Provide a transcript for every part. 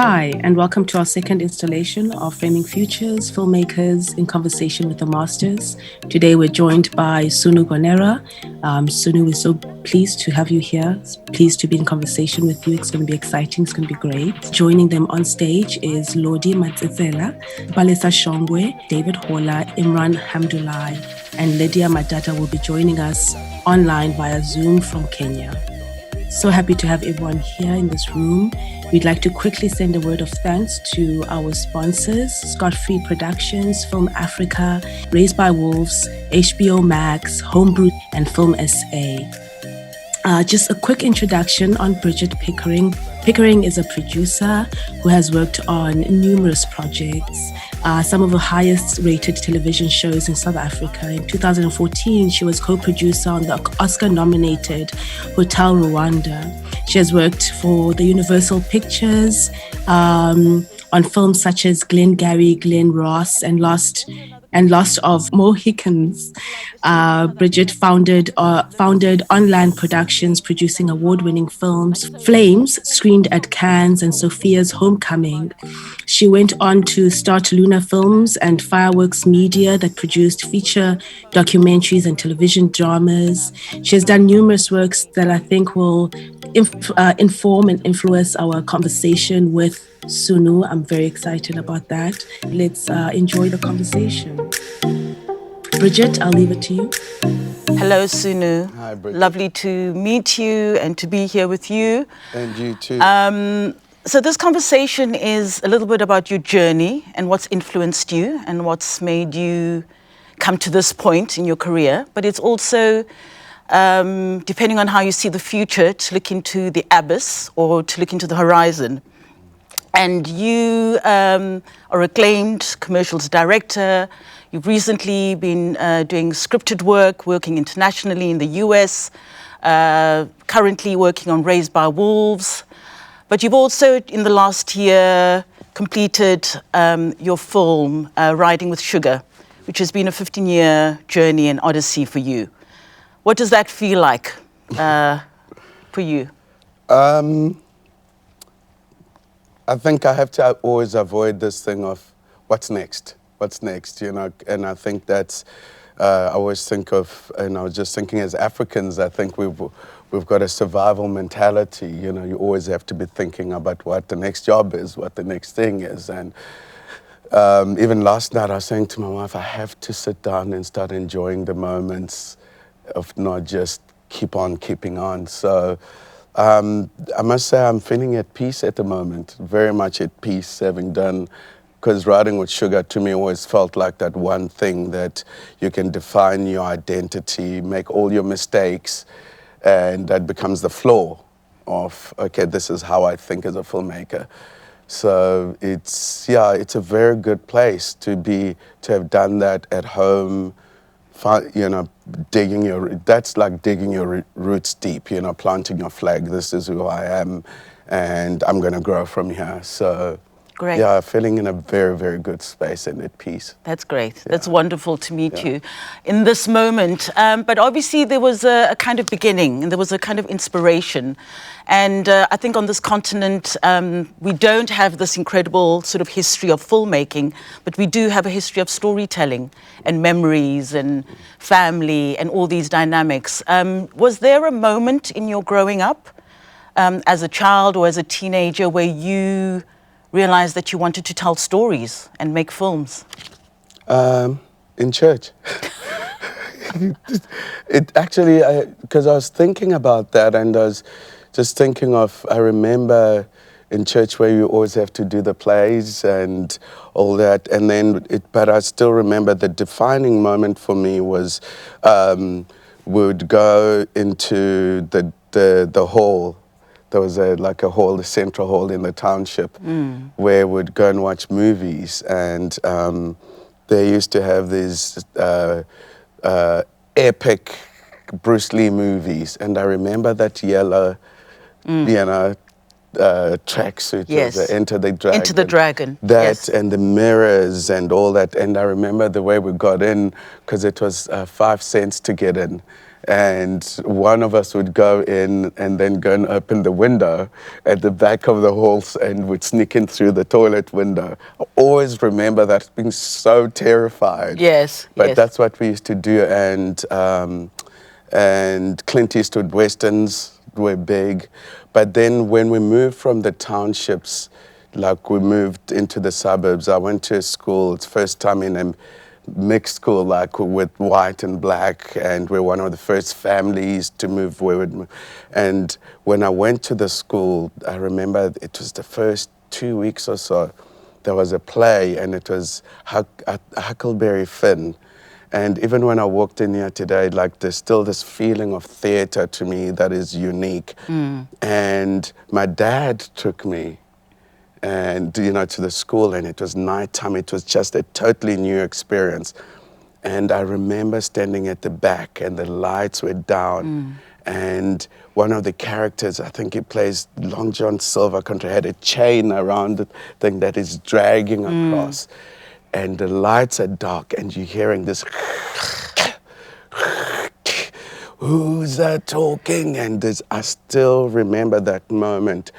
Hi, and welcome to our second installation of Framing Futures, Filmmakers in Conversation with the Masters. Today we're joined by Sunu Gonera. Sunu, we're so pleased to have you here. Pleased to be in conversation with you. It's going to be exciting. It's going to be great. Joining them on stage is Lodi Matsetsela, Balesa Shongwe, David Hola, Imran Hamdulai, and Lydia Madata will be joining us online via Zoom from Kenya. So happy to have everyone here in this room. We'd like to quickly send a word of thanks to our sponsors, Scott Free Productions, Film Africa, Raised by Wolves, HBO Max, Homebrew, and Film SA. Just a quick introduction on Bridget Pickering. Pickering is a producer who has worked on numerous projects, some of the highest rated television shows in South Africa. In 2014, she was co-producer on the Oscar-nominated Hotel Rwanda. She has worked for the Universal Pictures on films such as Glengarry, Glen Ross, and Lost of Mohicans. Bridget founded online productions producing award-winning films, Flames, screened at Cannes, and Sophia's Homecoming. She went on to start Luna Films and Fireworks Media that produced feature documentaries and television dramas. She has done numerous works that I think will inform and influence our conversation with Sunu. I'm very excited about that. Let's enjoy the conversation. Bridget, I'll leave it to you. Hello, Sunu. Hi, Bridget. Lovely to meet you and to be here with you. And you too. So this conversation is a little bit about your journey and what's influenced you and what's made you come to this point in your career. But it's also, depending on how you see the future, to look into the abyss or to look into the horizon. And you are acclaimed commercials director. You've recently been doing scripted work, working internationally in the US, currently working on Raised by Wolves. But you've also, in the last year, completed your film, Riding with Sugar, which has been a 15-year journey and odyssey for you. What does that feel like for you? I think I have to always avoid this thing of what's next, you know, and I think that's, I always think of, and I was just thinking as Africans, I think we've got a survival mentality, you know, you always have to be thinking about what the next job is, what the next thing is, and even last night I was saying to my wife, I have to sit down and start enjoying the moments of not just keep on keeping on, so I must say I'm feeling at peace at the moment, very much at peace, having done, because Riding with Sugar to me always felt like that one thing that you can define your identity, make all your mistakes, and that becomes the flaw of, okay, this is how I think as a filmmaker. So it's a very good place to have done that at home, you know, that's like digging your roots deep, you know, planting your flag. This is who I am, and I'm going to grow from here. So, great. Yeah, feeling in a very, very good space and at peace. That's great. Yeah. That's wonderful to meet you in this moment. But obviously there was a kind of beginning and there was a kind of inspiration. And I think on this continent, we don't have this incredible sort of history of filmmaking, but we do have a history of storytelling and memories and family and all these dynamics. Was there a moment in your growing up as a child or as a teenager where you realized that you wanted to tell stories and make films? In church. It actually, because I was thinking about that and I was just thinking of, I remember in church where you always have to do the plays and all that, and then but I still remember the defining moment for me was we would go into the hall. There was like a hall, the central hall in the township, where we'd go and watch movies, and they used to have these epic Bruce Lee movies, and I remember that yellow, you know, tracksuit, yes. Enter the Dragon. Enter the Dragon. That yes. And the mirrors and all that, and I remember the way we got in, because it was 5 cents to get in. and one of us would go in and then go and open the window at the back of the halls and would sneak in through the toilet window. I always remember that, being so terrified. Yes, But yes. that's what we used to do, and Clint Eastwood westerns were big. But then when we moved from the townships, like we moved into the suburbs, I went to a school, it's first time in a mixed school, like with white and black, and we're one of the first families to move where we'd move. And when I went to the school, I remember it was the first 2 weeks or so, there was a play, and it was Huckleberry Finn. And even when I walked in here today, like there's still this feeling of theater to me that is unique. And my dad took me and to the school, and it was nighttime. It was just a totally new experience. And I remember standing at the back, and the lights were down. And one of the characters, I think he plays Long John Silver, had a chain around the thing that is dragging across. And the lights are dark, and you're hearing this, who's that talking? And I still remember that moment.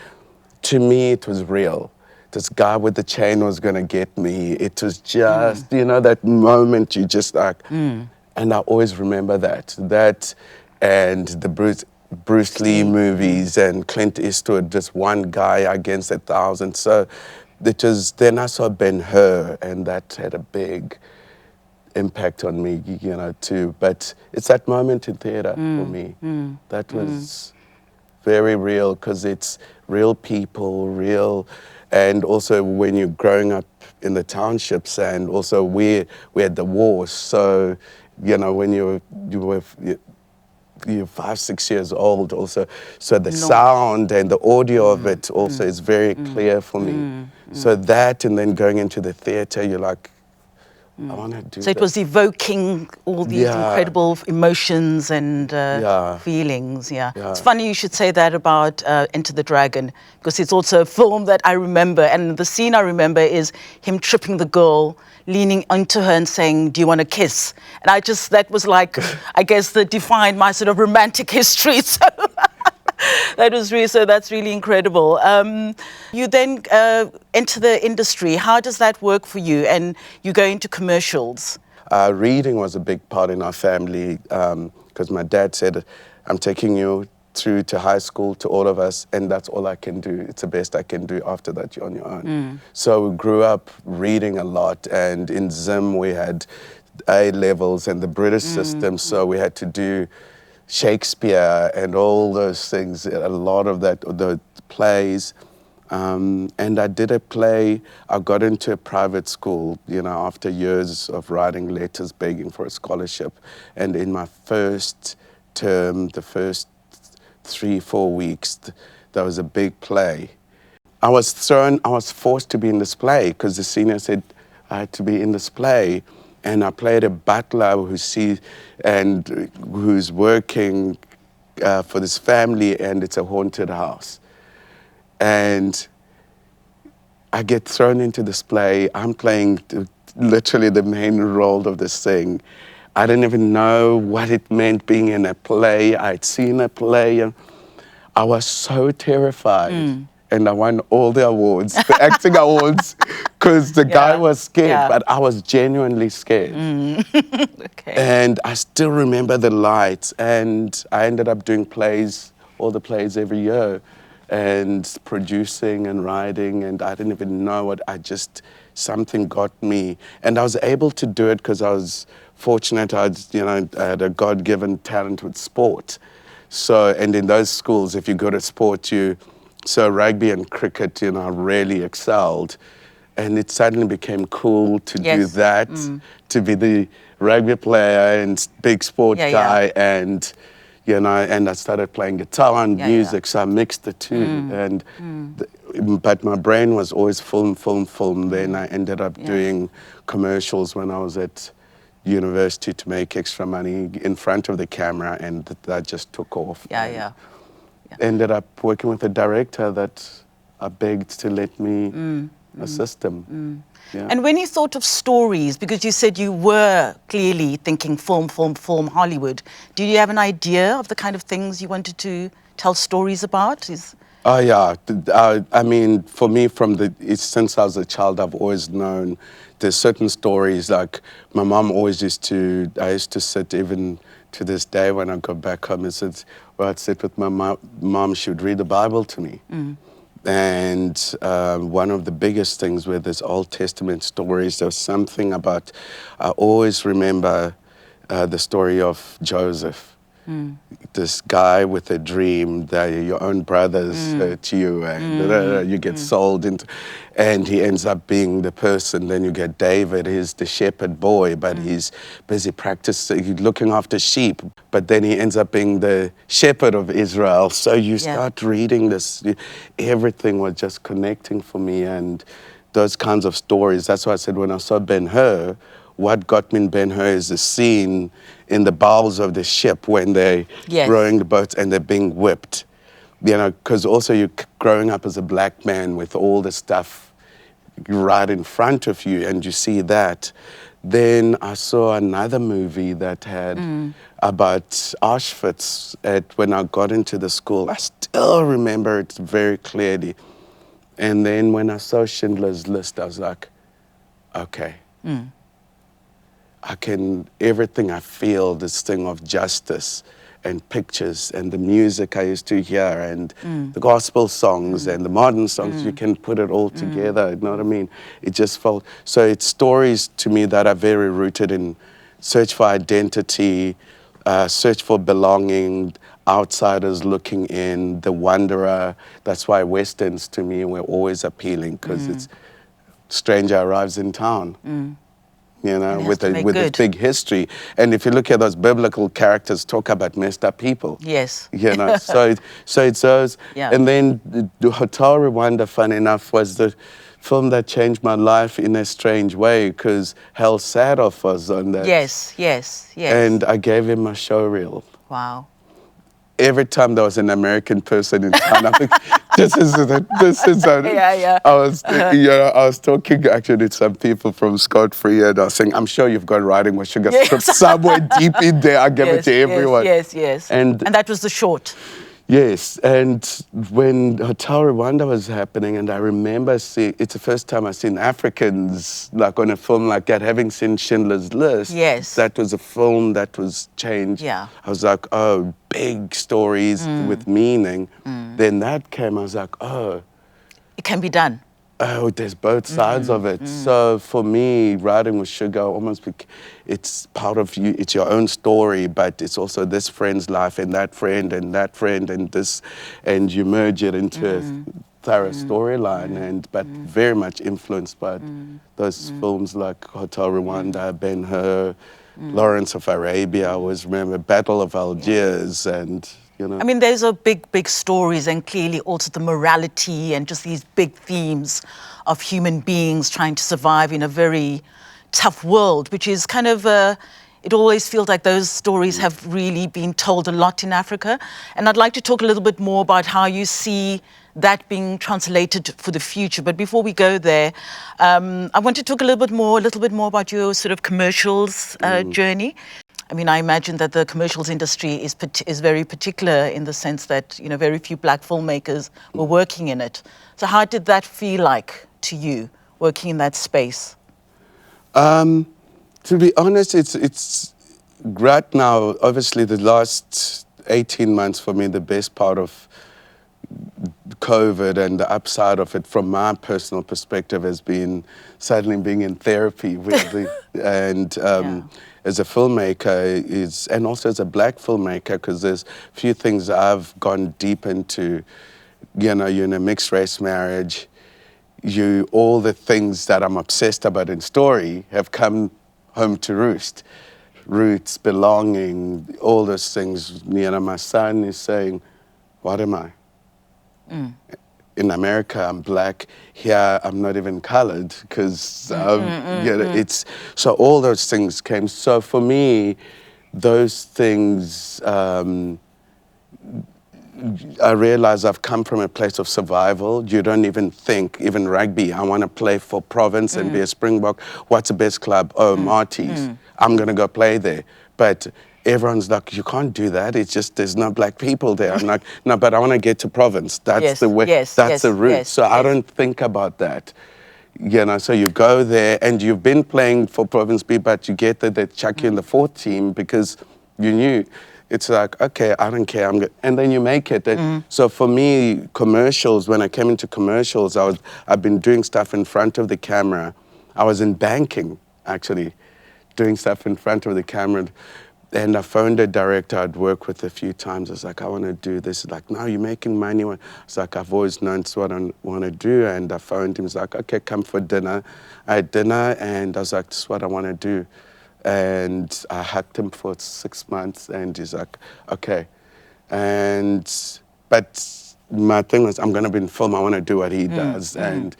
To me, it was real. This guy with the chain was going to get me. It was just, that moment you just like, and I always remember that and the Bruce Lee movies and Clint Eastwood, just one guy against 1,000. So it was, then I saw Ben-Hur, and that had a big impact on me, too. But it's that moment in theater for me. That was very real, because it's real people, and also when you're growing up in the townships, and also we had the wars, so when you're 5, 6 years old also, so the sound and the audio of it also is very clear for me. So that, and then going into the theater, you're like, I want to do So it was evoking all these incredible emotions and feelings. It's funny you should say that about Enter the Dragon, because it's also a film that I remember, and the scene I remember is him tripping the girl, leaning into her and saying, "Do you want a kiss?" And that was like, I guess, that defined my sort of romantic history. So that's really incredible. You then enter the industry. How does that work for you? And you go into commercials. Reading was a big part in our family, because my dad said, I'm taking you through to high school, to all of us, and that's all I can do. It's the best I can do. After that, you're on your own. So we grew up reading a lot, and in Zim we had A levels and the British system, so we had to do Shakespeare and all those things, a lot of that, the plays. And I did a play. I got into a private school, after years of writing letters begging for a scholarship. And in my first term, the first 3-4 weeks, there was a big play. I was forced to be in this play, because the senior said I had to be in this play. And I played a butler who's working for this family, and it's a haunted house. And I get thrown into this play. I'm playing literally the main role of this thing. I didn't even know what it meant being in a play. I'd seen a play, and I was so terrified. And I won all the awards, the acting awards, because the guy was scared, but I was genuinely scared. Okay. And I still remember the lights, and I ended up doing plays, all the plays every year, and producing and writing, and I didn't even know something got me. And I was able to do it because I was fortunate. I had a God-given talent with sport. So, and in those schools, if you go to sport, so rugby and cricket, I really excelled. And it suddenly became cool to do that, to be the rugby player and big sport guy. And, and I started playing guitar and music, so I mixed the two. But my brain was always film. Then I ended up doing commercials when I was at university to make extra money in front of the camera, and that just took off. Ended up working with a director that I begged to let me a system. Yeah. And when you thought of stories, because you said you were clearly thinking film, Hollywood, did you have an idea of the kind of things you wanted to tell stories about? Oh yeah, I mean, for me, since I was a child, I've always known there's certain stories. Like my mom always I used to sit even to this day when I go back home and I'd sit with my mom. She would read the Bible to me. And one of the biggest things with this Old Testament stories, there was something about, I always remember the story of Joseph. This guy with a dream that your own brothers hurt you and you get sold into, and he ends up being the person. Then you get David, he's the shepherd boy, but he's busy practicing, looking after sheep, but then he ends up being the shepherd of Israel. So you start reading this, everything was just connecting for me, and those kinds of stories. That's why I said when I saw Ben-Hur, what got me in Ben-Hur is the scene in the bowels of the ship when they're rowing the boats and they're being whipped. You know, because also you're growing up as a black man with all the stuff right in front of you, and you see that. Then I saw another movie that had about Auschwitz when I got into the school. I still remember it very clearly. And then when I saw Schindler's List, I was like, okay. Everything I feel, this thing of justice and pictures and the music I used to hear and the gospel songs and the modern songs, you can put it all together, you know what I mean? It just felt, so it's stories to me that are very rooted in search for identity, search for belonging, outsiders looking in, the wanderer. That's why Westerns to me were always appealing, because it's stranger arrives in town. You know, with a big history. And if you look at those biblical characters, talk about messed up people. Yes. You know, so it's those. Yeah. And then the Hotel Rwanda, fun enough, was the film that changed my life in a strange way, because Hal Sadoff was on that. Yes. And I gave him my show reel. Wow. Every time there was an American person in town, I think this is Yeah. I was talking actually to some people from Scott Free, and I was saying, I'm sure you've got Riding with Sugar script somewhere deep in there. I gave it to everyone. Yes. And that was the short. Yes, and when Hotel Rwanda was happening, and I remember seeing, it's the first time I've seen Africans like on a film like that, having seen Schindler's List. Yes. That was a film that was changed. Yeah. I was like, oh, big stories with meaning. Then that came, I was like, oh. It can be done. Oh, there's both sides of it. So for me, Riding with Sugar, it's part of you. It's your own story, but it's also this friend's life and that friend and this, and you merge it into a thorough storyline. But very much influenced by those films like Hotel Rwanda, Ben-Hur, Lawrence of Arabia. I always remember Battle of Algiers, and. You know. I mean, those are big stories, and clearly also the morality and just these big themes of human beings trying to survive in a very tough world, which is kind of, it always feels like those stories have really been told a lot in Africa. And I'd like to talk a little bit more about how you see that being translated for the future. But before we go there, I want to talk a little bit more about your sort of commercials journey. I mean, I imagine that the commercials industry is very particular in the sense that, you know, very few black filmmakers were working in it. So how did that feel like to you, working in that space? To be honest, it's right now, obviously the last 18 months for me, the best part of COVID and the upside of it from my personal perspective has been suddenly being in therapy with as a filmmaker and also as a black filmmaker, because there's a few things I've gone deep into. You know, you're in a mixed race marriage, all the things that I'm obsessed about in story have come home to roost. Roots, belonging, all those things. You know, my son is saying, what am I? In America, I'm black. Here, I'm not even colored, because it's so all those things came. So for me, those things I realized I've come from a place of survival. You don't even think, even rugby, I want to play for province and be a Springbok. What's the best club? Oh, Marty's. I'm going to go play there. But everyone's like, you can't do that. It's just, there's no black people there. I'm like, no, but I want to get to province. That's Yes, the way, yes, that's yes, the route. yes, So I yes. don't think about that. You know, so you go there and you've been playing for Province B, but you get there, they chuck you in the fourth team because you knew. It's like, okay, I don't care, I'm good. And then you make it. And so for me, commercials, when I came into commercials, I've been doing stuff in front of the camera. I was in banking, actually, doing stuff in front of the camera. And I phoned a director I'd worked with a few times. I was like, I want to do this. He's like, no, you're making money. I was like, I've always known it's what I want to do. And I phoned him. He's like, okay, come for dinner. I had dinner, and I was like, this is what I want to do. And I hacked him for 6 months, and he's like, okay. But my thing was, I'm going to be in film. I want to do what he does. And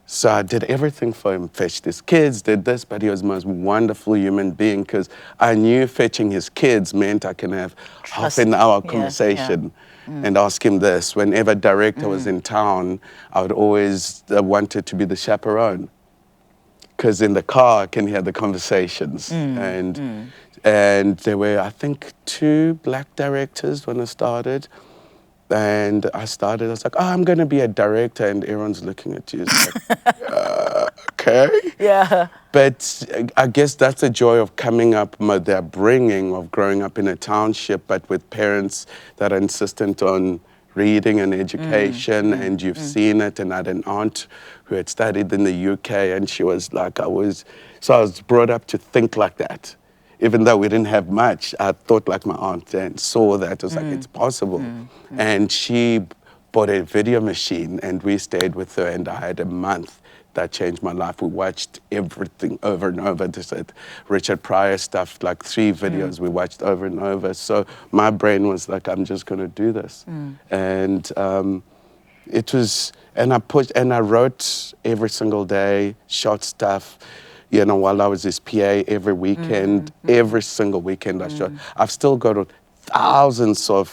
so I did everything for him, fetched his kids, did this, but he was the most wonderful human being because I knew fetching his kids meant I can have half an hour conversation and ask him this. Whenever director was in town, I would always wanted to be the chaperone because in the car I can hear the conversations. And there were, I think, 2 black directors when I started. And I was like, oh, I'm going to be a director. And everyone's looking at you. It's like, okay. Yeah. But I guess that's the joy of coming up, their bringing of growing up in a township, but with parents that are insistent on reading and education. And you've seen it. And I had an aunt who had studied in the UK. And she was like, so I was brought up to think like that. Even though we didn't have much, I thought like my aunt and saw that. It was like, it's possible. And she bought a video machine and we stayed with her and I had a month that changed my life. We watched everything over and over. This Richard Pryor stuff, like 3 videos we watched over and over. So my brain was like, I'm just going to do this. And it was, and I pushed, and I wrote every single day, shot stuff. You know, while I was his PA every weekend, every single weekend I shot. I've still got thousands of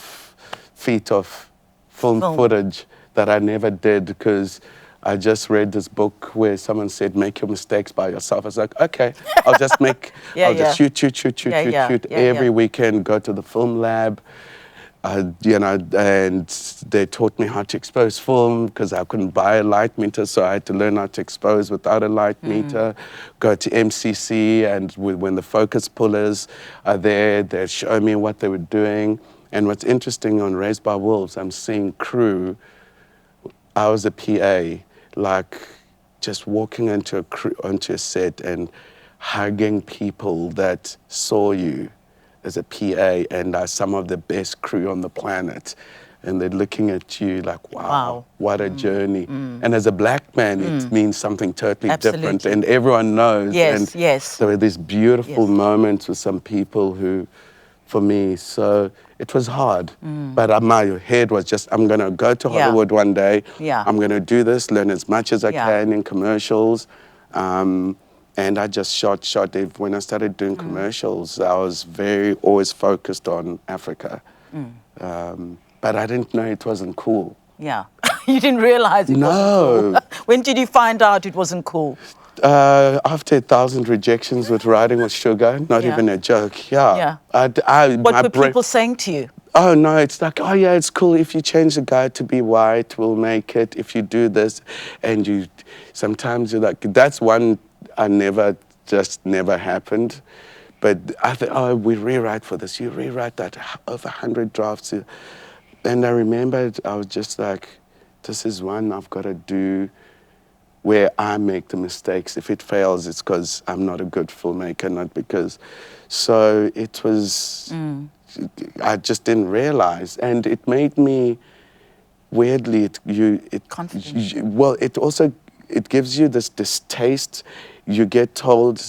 feet of film footage that I never did because I just read this book where someone said, make your mistakes by yourself. I was like, okay, I'll just make, I'll just shoot every weekend, go to the film lab. You know, and they taught me how to expose film because I couldn't buy a light meter, so I had to learn how to expose without a light meter. Go to MCC, and when the focus pullers are there, they show me what they were doing. And what's interesting on Raised by Wolves, I'm seeing crew. I was a PA, like just walking onto a set and hugging people that saw you as a PA and are some of the best crew on the planet. And they're looking at you like, wow. What a journey. And as a black man, it means something totally different. And everyone knows. Yes, and there were these beautiful moments with some people who, for me, so it was hard. But my head was just, I'm going to go to Hollywood one day. I'm going to do this, learn as much as I can in commercials. And I just shot. When I started doing commercials, I was always focused on Africa. But I didn't know it wasn't cool. Yeah. You didn't realize it wasn't cool. When did you find out it wasn't cool? After 1,000 rejections with Riding with Sugar, not even a joke. What were people saying to you? Oh, no, it's like, oh, yeah, it's cool. If you change the guy to be white, we'll make it. If you do this, and sometimes you're like, that's one never happened. But I thought, oh, we rewrite for this. You rewrite that over 100 drafts. And I remembered, I was just like, this is one I've got to do where I make the mistakes. If it fails, it's because I'm not a good filmmaker, not because. So it was, I just didn't realize. And it made me, weirdly, confident. Well, it gives you this distaste. You get told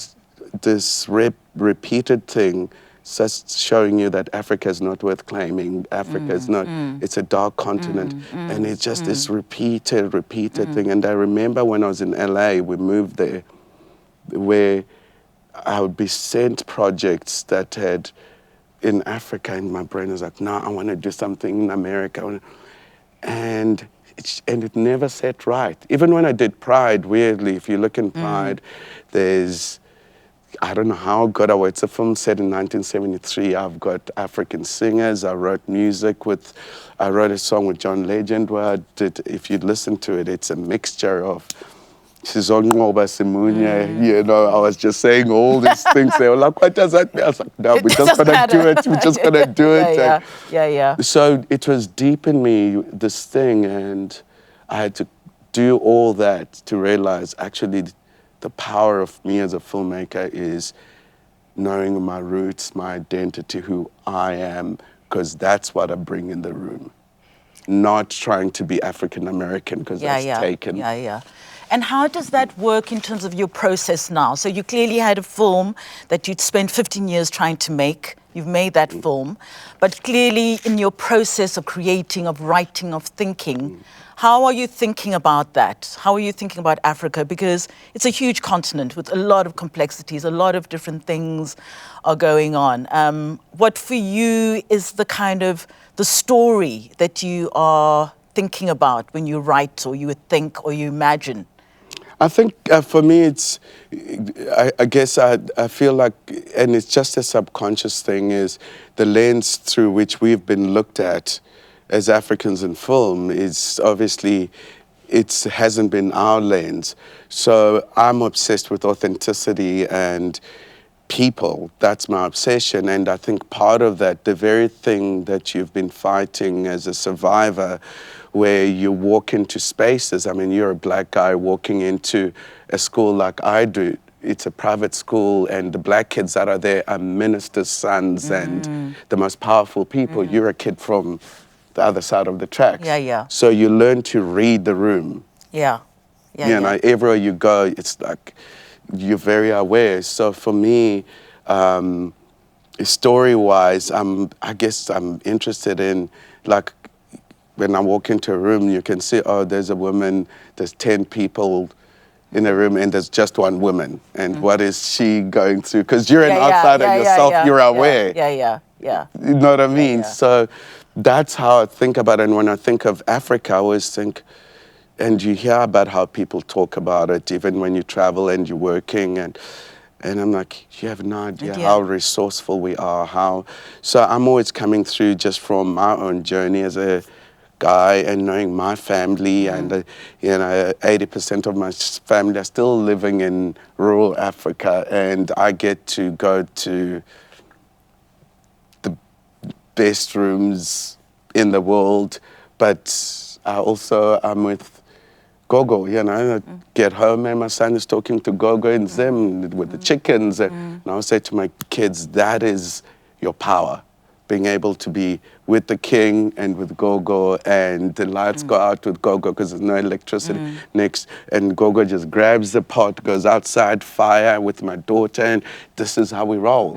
this repeated thing, just showing you that Africa is not worth claiming. Africa is not, it's a dark continent. And it's just this repeated thing. And I remember when I was in LA, we moved there, where I would be sent projects that had in Africa, and my brain was like, no, I want to do something in America. And it never set right. Even when I did Pride, weirdly, if you look in Pride, there's, I don't know how good I was. It's a film set in 1973. I've got African singers. I wrote I wrote a song with John Legend where I did, if you listen to it, it's a mixture of Sizongoba Simunye, you know, I was just saying all these things. They were like, what does that mean? I was like, no, we're just going to do it. We're just going to do it. Yeah. So it was deep in me, this thing, and I had to do all that to realize actually the power of me as a filmmaker is knowing my roots, my identity, who I am, because that's what I bring in the room. Not trying to be African American, because that's taken. Yeah. And how does that work in terms of your process now? So you clearly had a film that you'd spent 15 years trying to make. You've made that film. But clearly in your process of creating, of writing, of thinking, how are you thinking about that? How are you thinking about Africa? Because it's a huge continent with a lot of complexities, a lot of different things are going on. What for you is the kind of the story that you are thinking about when you write or you think or you imagine? I think for me, it's, I guess I feel like, and it's just a subconscious thing, is the lens through which we've been looked at as Africans in film is obviously, it hasn't been our lens. So I'm obsessed with authenticity and people. That's my obsession. And I think part of that, the very thing that you've been fighting as a survivor, where you walk into spaces. I mean, you're a black guy walking into a school like I do. It's a private school, and the black kids that are there are ministers' sons and the most powerful people. You're a kid from the other side of the tracks. Yeah. So you learn to read the room. Yeah. You know, everywhere you go, it's like you're very aware. So for me, story-wise, I guess I'm interested in, like, when I walk into a room, you can see, oh, there's a woman, there's 10 people in a room, and there's just one woman. And what is she going through? Because you're an outsider yourself, you're aware. Yeah. You know what I mean? Yeah. So that's how I think about it. And when I think of Africa, I always think, and you hear about how people talk about it, even when you travel and you're working, and I'm like, you have no idea how resourceful we are, so I'm always coming through just from my own journey as a guy and knowing my family, and you know, 80% of my family are still living in rural Africa, and I get to go to the best rooms in the world, but I'm with Gogo, you know, I get home and my son is talking to Gogo and Zim with the chickens, and I say to my kids, that is your power. Being able to be with the king and with Gogo, and the lights go out with Gogo because there's no electricity next, and Gogo just grabs the pot, goes outside, fire with my daughter, and this is how we roll.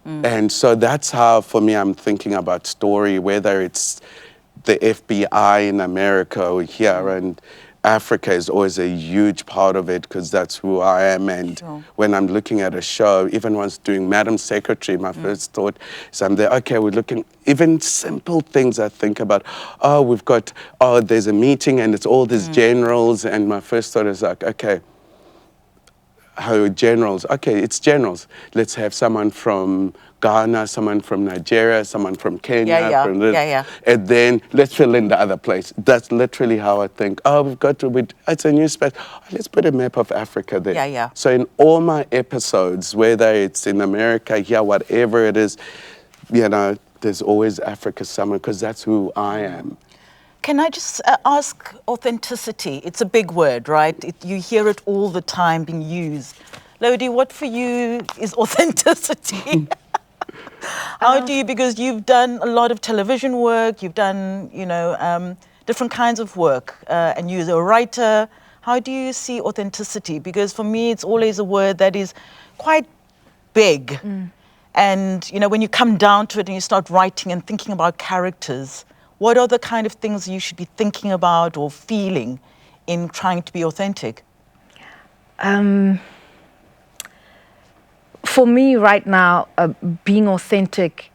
And so that's how, for me, I'm thinking about story, whether it's the FBI in America or here, and Africa is always a huge part of it because that's who I am. And when I'm looking at a show, even once doing Madam Secretary, my first thought is I'm there, okay, we're looking, even simple things I think about, there's a meeting and it's all these generals, and my first thought is like, okay, how generals, okay, it's generals. Let's have someone from Ghana, someone from Nigeria, someone from Kenya, and then let's fill in the other place. That's literally how I think. Oh, it's a new space. Oh, let's put a map of Africa there. So in all my episodes, whether it's in America, here, whatever it is, you know, there's always Africa somewhere because that's who I am. Can I just ask authenticity? It's a big word, right? You hear it all the time being used. Lodi, what for you is authenticity? How do you, because you've done a lot of television work, you've done, you know, different kinds of work, and you're a writer. How do you see authenticity? Because for me, it's always a word that is quite big. And, you know, when you come down to it and you start writing and thinking about characters, what are the kind of things you should be thinking about or feeling in trying to be authentic? For me right now, being authentic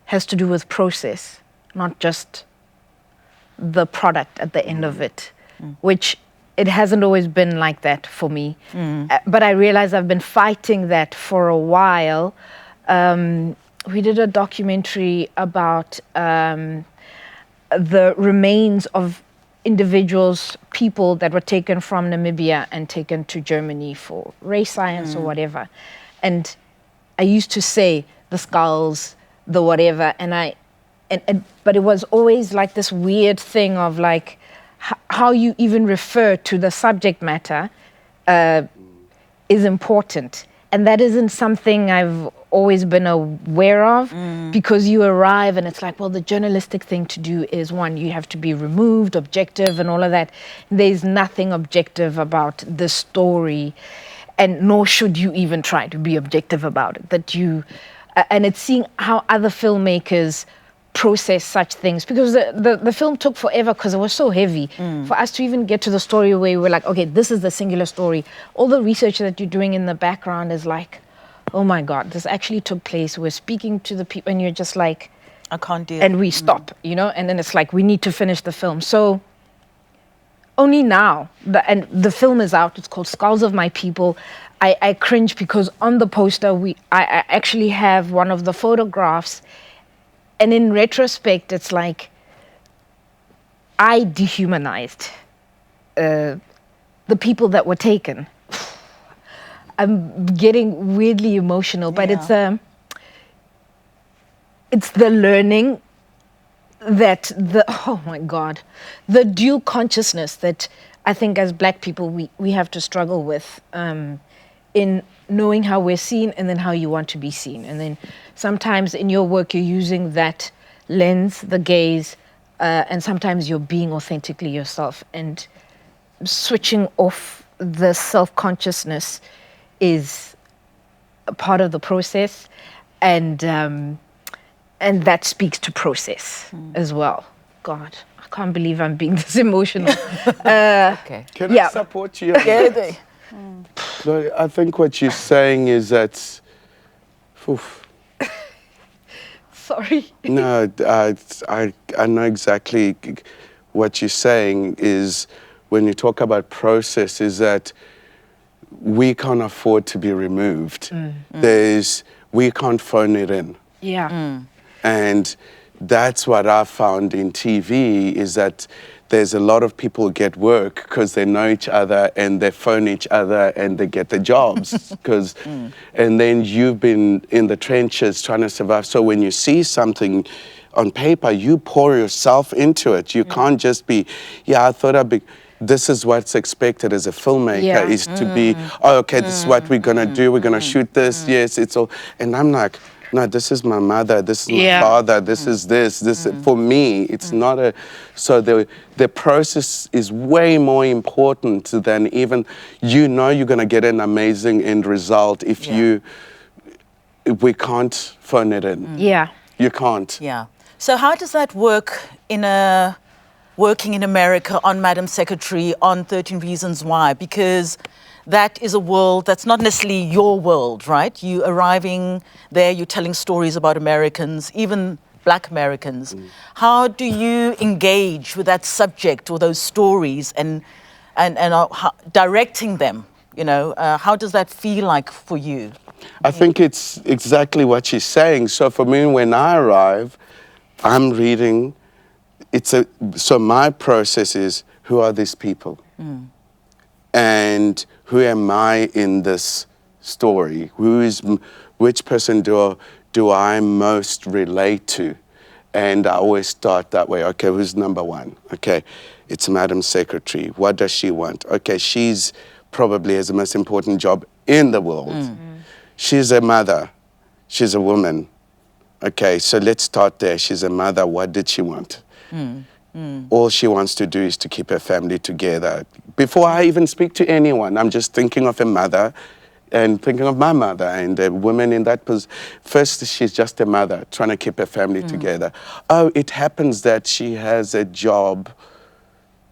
has to do with process, not just the product at the end of it, which it hasn't always been like that for me. But I realize I've been fighting that for a while. We did a documentary about the remains of individuals, people that were taken from Namibia and taken to Germany for race science or whatever. And I used to say the skulls, the whatever, but it was always like this weird thing of like how you even refer to the subject matter is important. And that isn't something I've always been aware of, because you arrive and it's like, well, the journalistic thing to do is, one, you have to be removed, objective and all of that. There's nothing objective about the story, and nor should you even try to be objective about it. And it's seeing how other filmmakers process such things, because the film took forever because it was so heavy for us to even get to the story where we're like, okay, this is the singular story. All the research that you're doing in the background is like, oh my God, this actually took place. We're speaking to the people, and you're just like, I can't do it. And we stop, and then it's like, we need to finish the film. So only now, and the film is out, it's called Skulls of My People. I cringe because on the poster, I actually have one of the photographs. And in retrospect, it's like I dehumanized the people that were taken. I'm getting weirdly emotional, but it's the learning that oh my God, the dual consciousness that I think as Black people we have to struggle with in knowing how we're seen and then how you want to be seen. And then sometimes in your work, you're using that lens, the gaze, and sometimes you're being authentically yourself. And switching off the self-consciousness is a part of the process. And that speaks to process as well. God, I can't believe I'm being this emotional. Okay. Can I support you? No, I think what you're saying is that, Sorry. No, I know exactly what you're saying is when you talk about process is that we can't afford to be removed. We can't phone it in. Yeah. And that's what I found in TV is that there's a lot of people who get work because they know each other and they phone each other and they get the jobs. And then you've been in the trenches trying to survive. So when you see something on paper, you pour yourself into it. You can't just be, I thought I'd be, this is what's expected as a filmmaker is to be, okay, this is what we're going to do. We're going to shoot this. Yes, it's all. And I'm like, no, this is my mother, this is my father, this is this. For me, it's not a, so the process is way more important than even, you're going to get an amazing end result if we can't phone it in. Yeah. You can't. Yeah. So how does that work working in America on Madam Secretary, on 13 Reasons Why? Because that is a world that's not necessarily your world, right? You arriving there, you're telling stories about Americans, even Black Americans. How do you engage with that subject or those stories and directing them? How does that feel like for you? I think it's exactly what she's saying. So for me, when I arrive, I'm reading. So my process is, who are these people? And who am I in this story? Which person do I most relate to? And I always start that way. Okay, who's number one? Okay, it's Madam Secretary. What does she want? Okay, she's probably has the most important job in the world. She's a mother. She's a woman. Okay, so let's start there. She's a mother. What did she want? All she wants to do is to keep her family together. Before I even speak to anyone, I'm just thinking of a mother and thinking of my mother and a woman in that position. First, she's just a mother trying to keep her family together. Oh, it happens that she has a job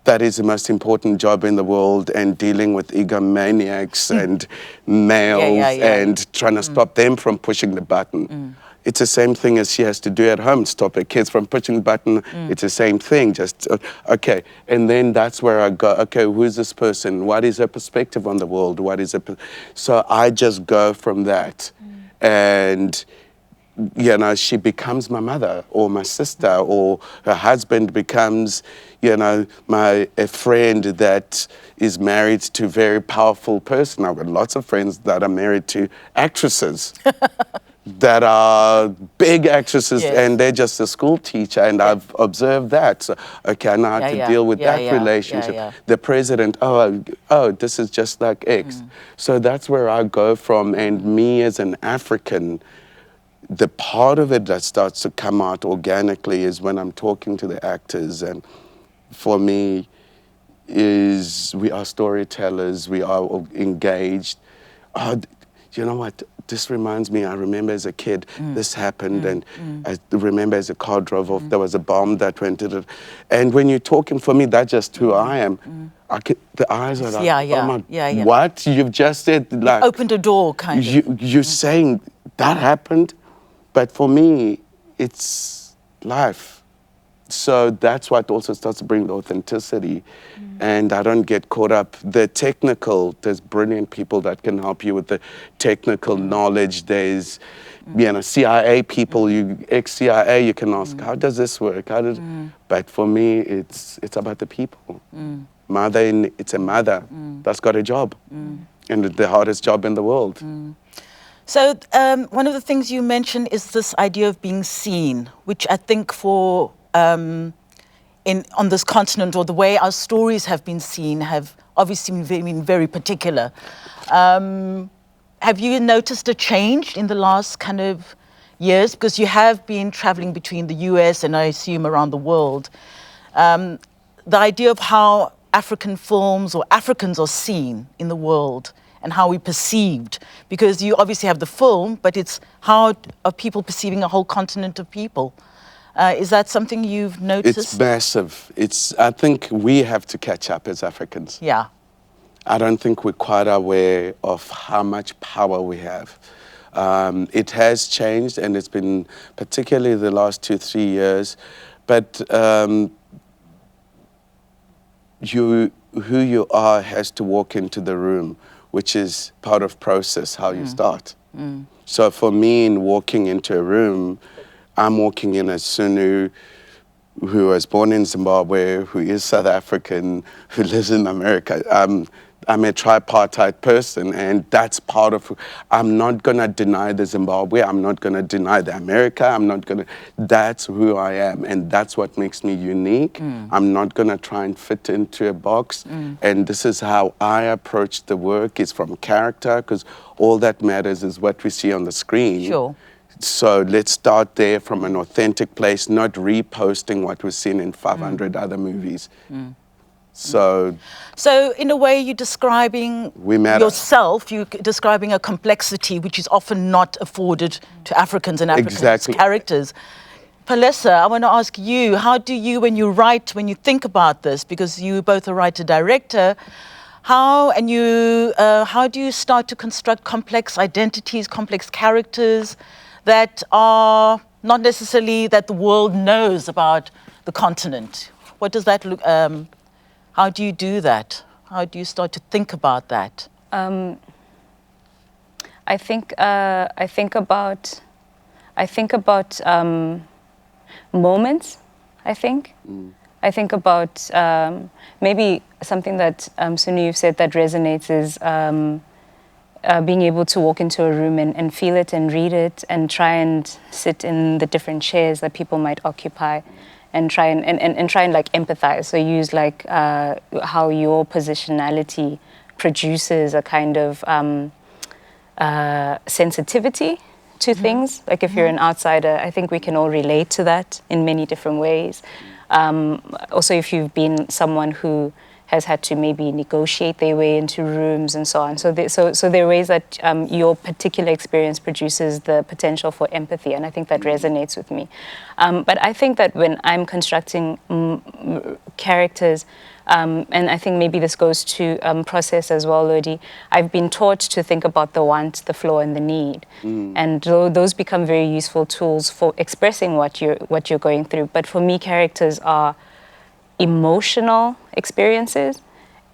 that is the most important job in the world, and dealing with egomaniacs and males and trying to stop them from pushing the button. It's the same thing as she has to do at home, stop her kids from pushing the button. It's the same thing, just, okay. And then that's where I go, okay, who is this person? What is her perspective on the world? What is it? So I just go from that. And, you know, she becomes my mother or my sister, or her husband becomes, you know, a friend that is married to a very powerful person. I've got lots of friends that are married to actresses. That are big actresses, and they're just a school teacher, and I've observed that. So, okay, I know how to deal with that relationship. The president, oh, this is just like X. So that's where I go from, and me as an African, the part of it that starts to come out organically is when I'm talking to the actors, and for me, is we are storytellers, we are engaged. Oh, you know what? This reminds me, I remember as a kid, this happened, and I remember as a car drove off, there was a bomb that went to it. And when you're talking, for me, that's just who I am. The eyes are like, oh my, what? You've just said, like... You've opened a door, kind of. You're saying that happened, but for me, it's life. So that's what also starts to bring the authenticity. And I don't get caught up. The technical, there's brilliant people that can help you with the technical knowledge. There's, you know, CIA people, ex-CIA, you can ask, how does this work? But for me, it's about the people. It's a mother that's got a job. And the hardest job in the world. So one of the things you mentioned is this idea of being seen, which I think for... on this continent, or the way our stories have been seen, have obviously been very particular. Have you noticed a change in the last kind of years? Because you have been traveling between the US and I assume around the world. The idea of how African films or Africans are seen in the world and how we're perceived, because you obviously have the film, but it's how are people perceiving a whole continent of people? Is that something you've noticed? It's massive. I think we have to catch up as Africans. Yeah. I don't think we're quite aware of how much power we have. It has changed, and it's been particularly the last 2-3 years. But who you are has to walk into the room, which is part of process, how you start. So for me, in walking into a room, I'm walking in as Sunu, who was born in Zimbabwe, who is South African, who lives in America. I'm a tripartite person, and that's part of who. I'm not going to deny the Zimbabwe. I'm not going to deny the America. That's who I am, and that's what makes me unique. I'm not going to try and fit into a box, and this is how I approach the work, is from character, because all that matters is what we see on the screen. Sure. So let's start there from an authentic place, not reposting what we've seen in 500 other movies. So in a way, you're describing yourself, you're describing a complexity which is often not afforded to Africans and African characters. Palesa, I want to ask you, how do you, when you write, when you think about this, because you both are writer-director, how do you start to construct complex identities, complex characters that are not necessarily that the world knows about the continent? What does that look? How do you do that? How do you start to think about that? I think about moments. I think about maybe something that Sunu, you've said that resonates is being able to walk into a room and feel it and read it and try and sit in the different chairs that people might occupy and try and like empathize. So use like how your positionality produces a kind of sensitivity to things. Like if you're an outsider, I think we can all relate to that in many different ways. Also, if you've been someone who has had to maybe negotiate their way into rooms and so on. So there are ways that your particular experience produces the potential for empathy, and I think that resonates with me. But I think that when I'm constructing characters, and I think maybe this goes to process as well, Lodi, I've been taught to think about the want, the flaw, and the need. And those become very useful tools for expressing what you're going through. But for me, characters are emotional experiences,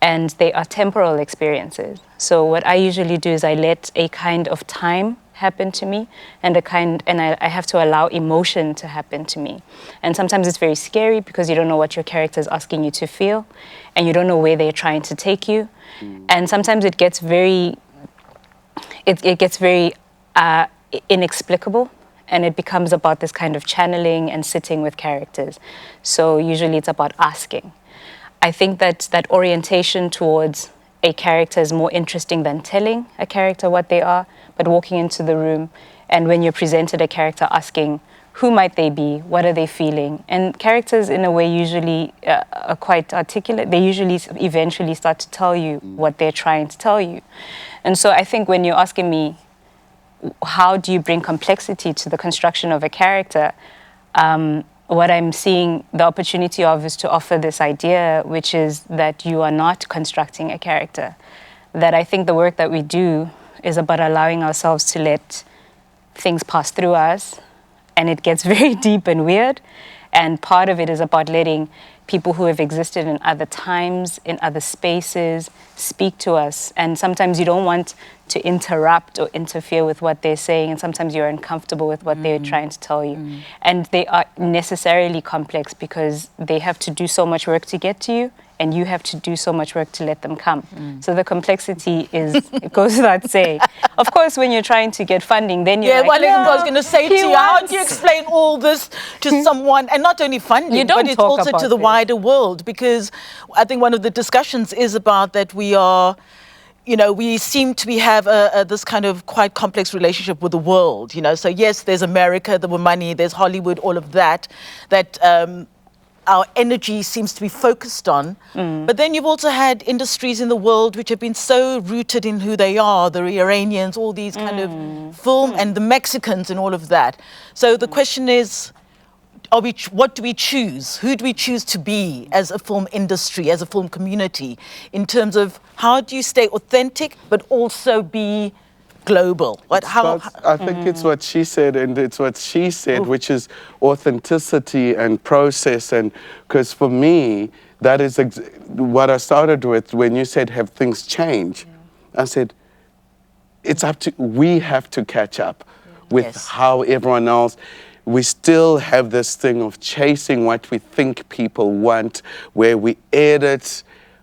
and they are temporal experiences. So what I usually do is I let a kind of time happen to me, and I have to allow emotion to happen to me. And sometimes it's very scary because you don't know what your character is asking you to feel, and you don't know where they're trying to take you. And sometimes it gets very inexplicable, and it becomes about this kind of channeling and sitting with characters. So usually it's about asking. I think that orientation towards a character is more interesting than telling a character what they are, but walking into the room, and when you're presented a character, asking, who might they be? What are they feeling? And characters, in a way, usually are quite articulate. They usually eventually start to tell you what they're trying to tell you. And so I think when you're asking me, how do you bring complexity to the construction of a character? What I'm seeing the opportunity of is to offer this idea, which is that you are not constructing a character. That I think the work that we do is about allowing ourselves to let things pass through us, and it gets very deep and weird. And part of it is about letting people who have existed in other times, in other spaces, speak to us. And sometimes you don't want to interrupt or interfere with what they're saying, and sometimes you're uncomfortable with what they're trying to tell you. And they are necessarily complex because they have to do so much work to get to you, and you have to do so much work to let them come. So the complexity it goes without saying. Of course, when you're trying to get funding, then you're like, I was going to say to you, how do you explain all this to someone, and not only funding, but it's also to the wider world? Because I think one of the discussions is about that we are, we seem to have this kind of quite complex relationship with the world, So yes, there's America, the money, there's Hollywood, all of that our energy seems to be focused on. But then you've also had industries in the world which have been so rooted in who they are, the Iranians, all these kind of film, and the Mexicans and all of that. So the question is, what do we choose? Who do we choose to be as a film industry, as a film community, in terms of how do you stay authentic but also be global? I think it's what she said, and it's what she said, which is authenticity and process. And because for me, that is what I started with when you said, have things change? I said, we have to catch up with how everyone else. We still have this thing of chasing what we think people want, where we edit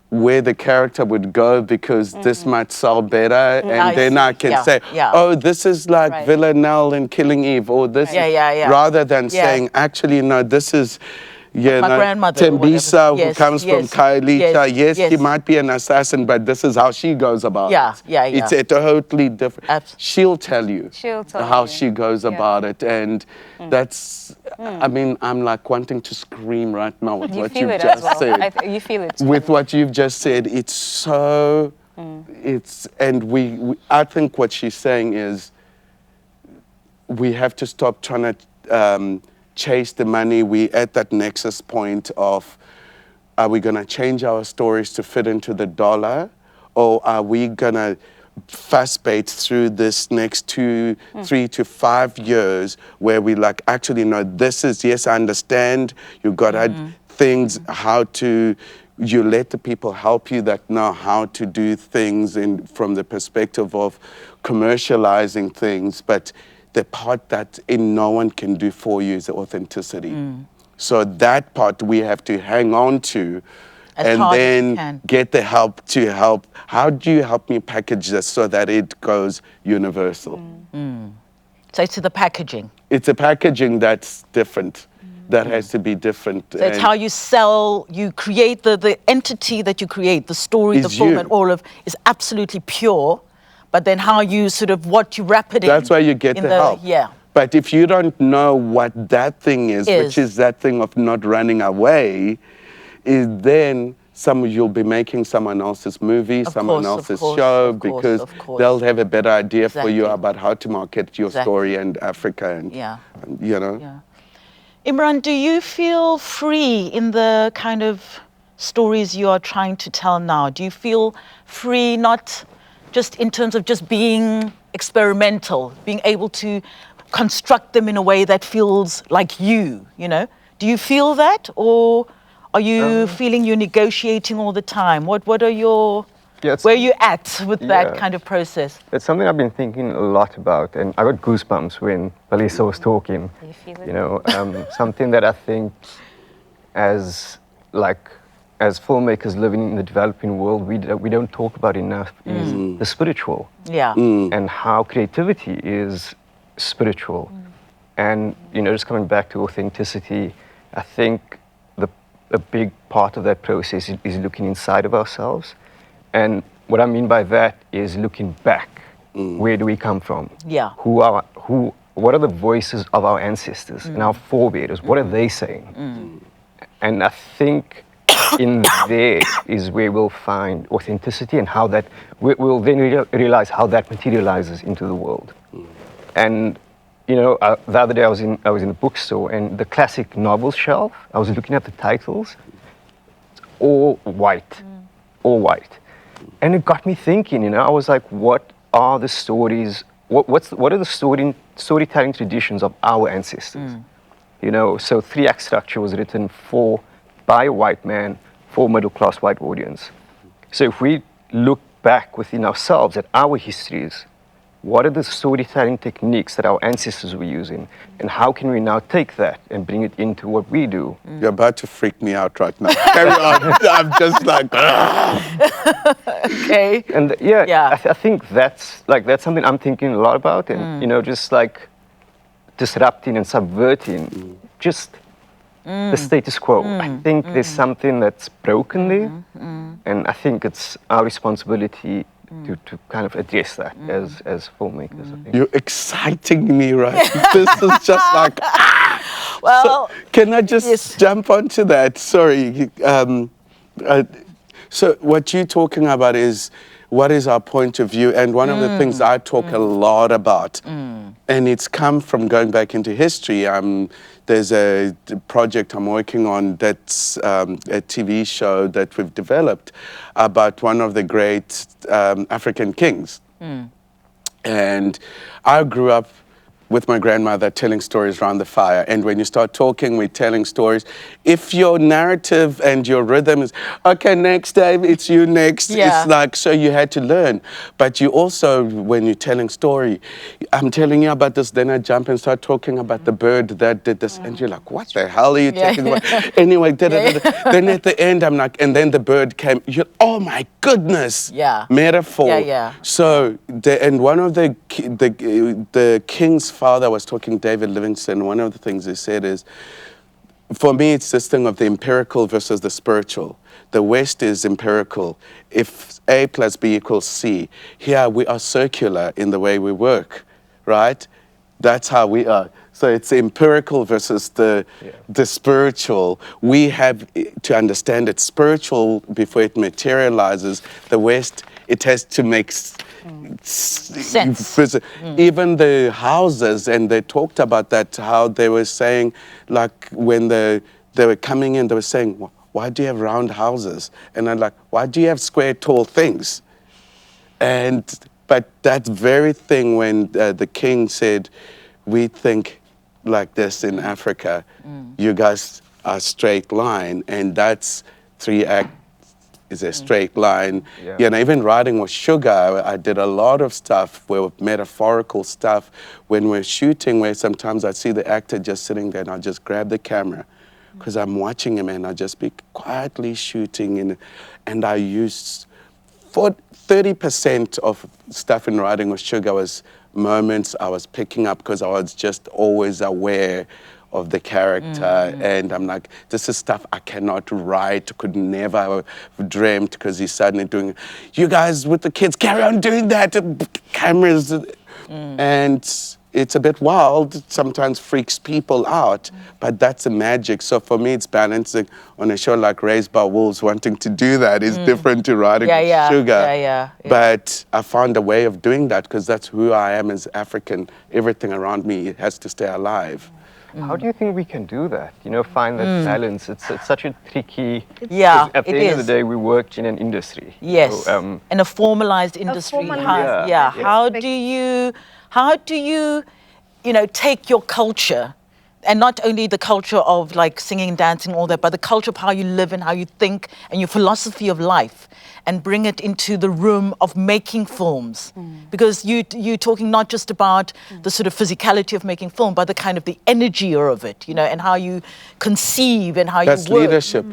where the character would go because this might sell better, and then I can say, oh, this is like Villanelle in Killing Eve, or this, rather than saying, actually, no, this is, my grandmother, Tembisa, who comes from Kailicha. Yes, he might be an assassin, but this is how she goes about it. It's a totally different. She'll tell you how she goes about it, and that's. I mean, I'm like wanting to scream right now with what you've just said. You feel it. With what you've just said, it's so. I think what she's saying is, we have to stop trying to. Chase the money. We at that nexus point of, are we going to change our stories to fit into the dollar, or are we going to fuss bait through this next 3 to 5 years where we like, actually, no, this is, yes, I understand, you got things, you let the people help you that know how to do things from the perspective of commercializing things, but the part that no one can do for you is the authenticity. So that part we have to hang on to, and then get the help to help. How do you help me package this so that it goes universal? So it's the packaging. It's a packaging that's different. That has to be different. So it's how you sell, you create the entity that you create, the story, the film, and all of is absolutely pure. But then how you what you wrap it in. That's why you get the help. But if you don't know what that thing is, which is that thing of not running away, then you'll be making someone else's movie, someone else's show, because they'll have a better idea for you about how to market your story and Africa, and you know. Yeah. Imran, do you feel free in the kind of stories you are trying to tell now? Do you feel free, not just in terms of just being experimental, being able to construct them in a way that feels like you know? Do you feel that, or are you feeling you're negotiating all the time? What are your, where are you at with that kind of process? It's something I've been thinking a lot about, and I got goosebumps when Palisa was talking. You feel it? You know, something that I think as filmmakers living in the developing world, we don't talk about enough is the spiritual. Yeah. And how creativity is spiritual. And, you know, just coming back to authenticity, I think a big part of that process is looking inside of ourselves. And what I mean by that is looking back. Where do we come from? Yeah. What are the voices of our ancestors and our forebears? What are they saying? And I think in there is where we'll find authenticity, and how that we'll then realize how that materializes into the world. And you know, the other day I was in a bookstore, and the classic novel shelf, I was looking at the titles, it's all white, and it got me thinking. You know, I was like, what are the stories? What are the storytelling traditions of our ancestors? You know, so 3-act structure was written by a white man for a middle-class white audience. So if we look back within ourselves at our histories, what are the storytelling techniques that our ancestors were using, and how can we now take that and bring it into what we do? You're about to freak me out right now. Carry on. I'm just like, Okay. And I think that's something I'm thinking a lot about, and you know, just like disrupting and subverting just the status quo. I think there's something that's broken there, and I think it's our responsibility to kind of address that as filmmakers. I think. you're exciting me, right? This is just like, Well, so, can I just jump onto that? Sorry. So what you're talking about is, what is our point of view? And one of the things I talk a lot about, and it's come from going back into history. There's a project I'm working on that's a TV show that we've developed about one of the great African kings. And I grew up with my grandmother telling stories around the fire. And when you start talking, we're telling stories. If your narrative and your rhythm is, okay, next, Dave, it's you next. Yeah. It's like, so you had to learn. But you also, when you're telling story, I'm telling you about this, then I jump and start talking about the bird that did this. And you're like, what the hell are you talking about? Anyway, then at the end, I'm like, and then the bird came. You're, oh my goodness. Yeah. Metaphor. Yeah. So, and one of the king's father was talking, David Livingstone. One of the things he said is, for me, it's this thing of the empirical versus the spiritual. The West is empirical. If A plus B equals C, here we are circular in the way we work, right? That's how we are. So it's empirical versus the spiritual. We have to understand it's spiritual before it materializes. The West, it has to make sense. Even the houses, and they talked about that, how they were saying, like when they were coming in, they were saying, why do you have round houses? And I'm like, why do you have square, tall things? But that very thing when the king said, we think like this in Africa, you guys are straight line, and that's 3-act is a straight line. You know, even writing with Sugar, I did a lot of stuff with metaphorical stuff when we're shooting, where sometimes I see the actor just sitting there and I just grab the camera because I'm watching him, and I just be quietly shooting, and I used 30% of stuff in writing with Sugar was moments I was picking up because I was just always aware of the character, and I'm like, this is stuff I cannot write, could never have dreamt, because he's suddenly doing, you guys with the kids, carry on doing that, cameras, and it's a bit wild, it sometimes freaks people out, but that's the magic. So for me, it's balancing on a show like Raised by Wolves. Wanting to do that is different to riding with sugar. Yeah. But I found a way of doing that because that's who I am as African. Everything around me has to stay alive. How do you think we can do that? You know, find that balance. It's such a tricky. Yeah, at the end of the day, we work in an industry. Yes, So, in a formalized industry. formalized, yeah. How do you, take your culture, and not only the culture of like singing, dancing, all that, but the culture of how you live and how you think and your philosophy of life, and bring it into the room of making films? Because you're talking not just about the sort of physicality of making film, but the kind of the energy of it, and how you conceive and how That's you work. leadership.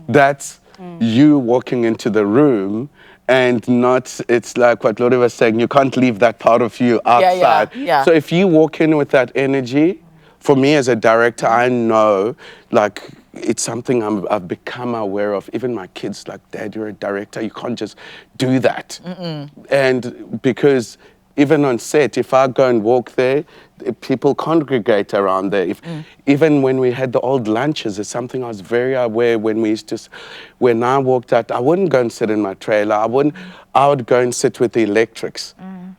That's you walking into the room and not, it's like what Lori was saying, you can't leave that part of you outside. Yeah. So if you walk in with that energy, for me as a director, I know, like, it's something I've become aware of. Even my kids, like, Dad, you're a director, you can't just do that. And because even on set, if I go and walk there, people congregate around there. Even when we had the old lunches, it's something I was very aware when we used to, when I walked out, I wouldn't go and sit in my trailer. I would go and sit with the electrics.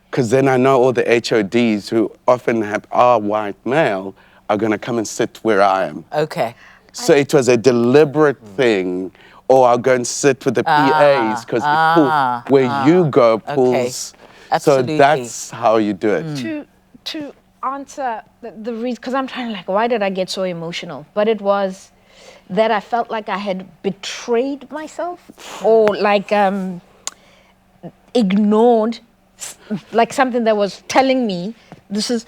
Because then I know all the HODs who often are white male are going to come and sit where I am. Okay. So it was a deliberate thing. Or I'll go and sit with the PAs because where you go pulls. Absolutely. So that's how you do it. To answer the reason, because I'm trying to like, why did I get so emotional? But it was that I felt like I had betrayed myself, or like ignored, like something that was telling me, this is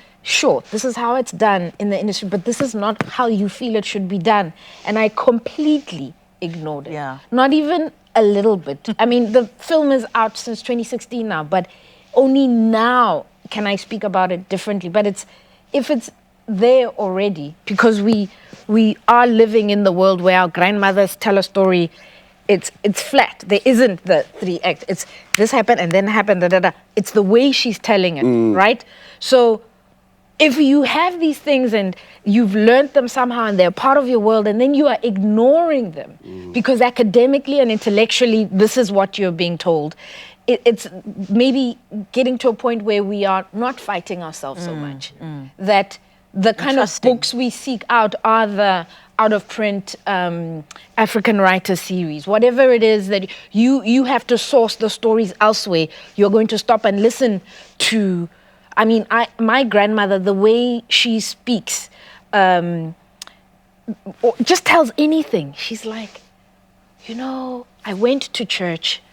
how it's done in the industry, but this is not how you feel it should be done. And I completely ignored it. Yeah. Not even a little bit. I mean, the film is out since 2016 now, but only now can I speak about it differently. But if it's there already, because we are living in the world where our grandmothers tell a story, it's flat. There isn't the 3 acts. It's this happened and then happened, It's the way she's telling it, right? So if you have these things and you've learned them somehow and they're part of your world, and then you are ignoring them because academically and intellectually this is what you're being told, it's maybe getting to a point where we are not fighting ourselves so much. That the kind of books we seek out are the out-of-print African writer series. Whatever it is that you have to source the stories elsewhere, you're going to stop and listen to. I mean, my grandmother, the way she speaks, just tells anything. She's like, I went to church,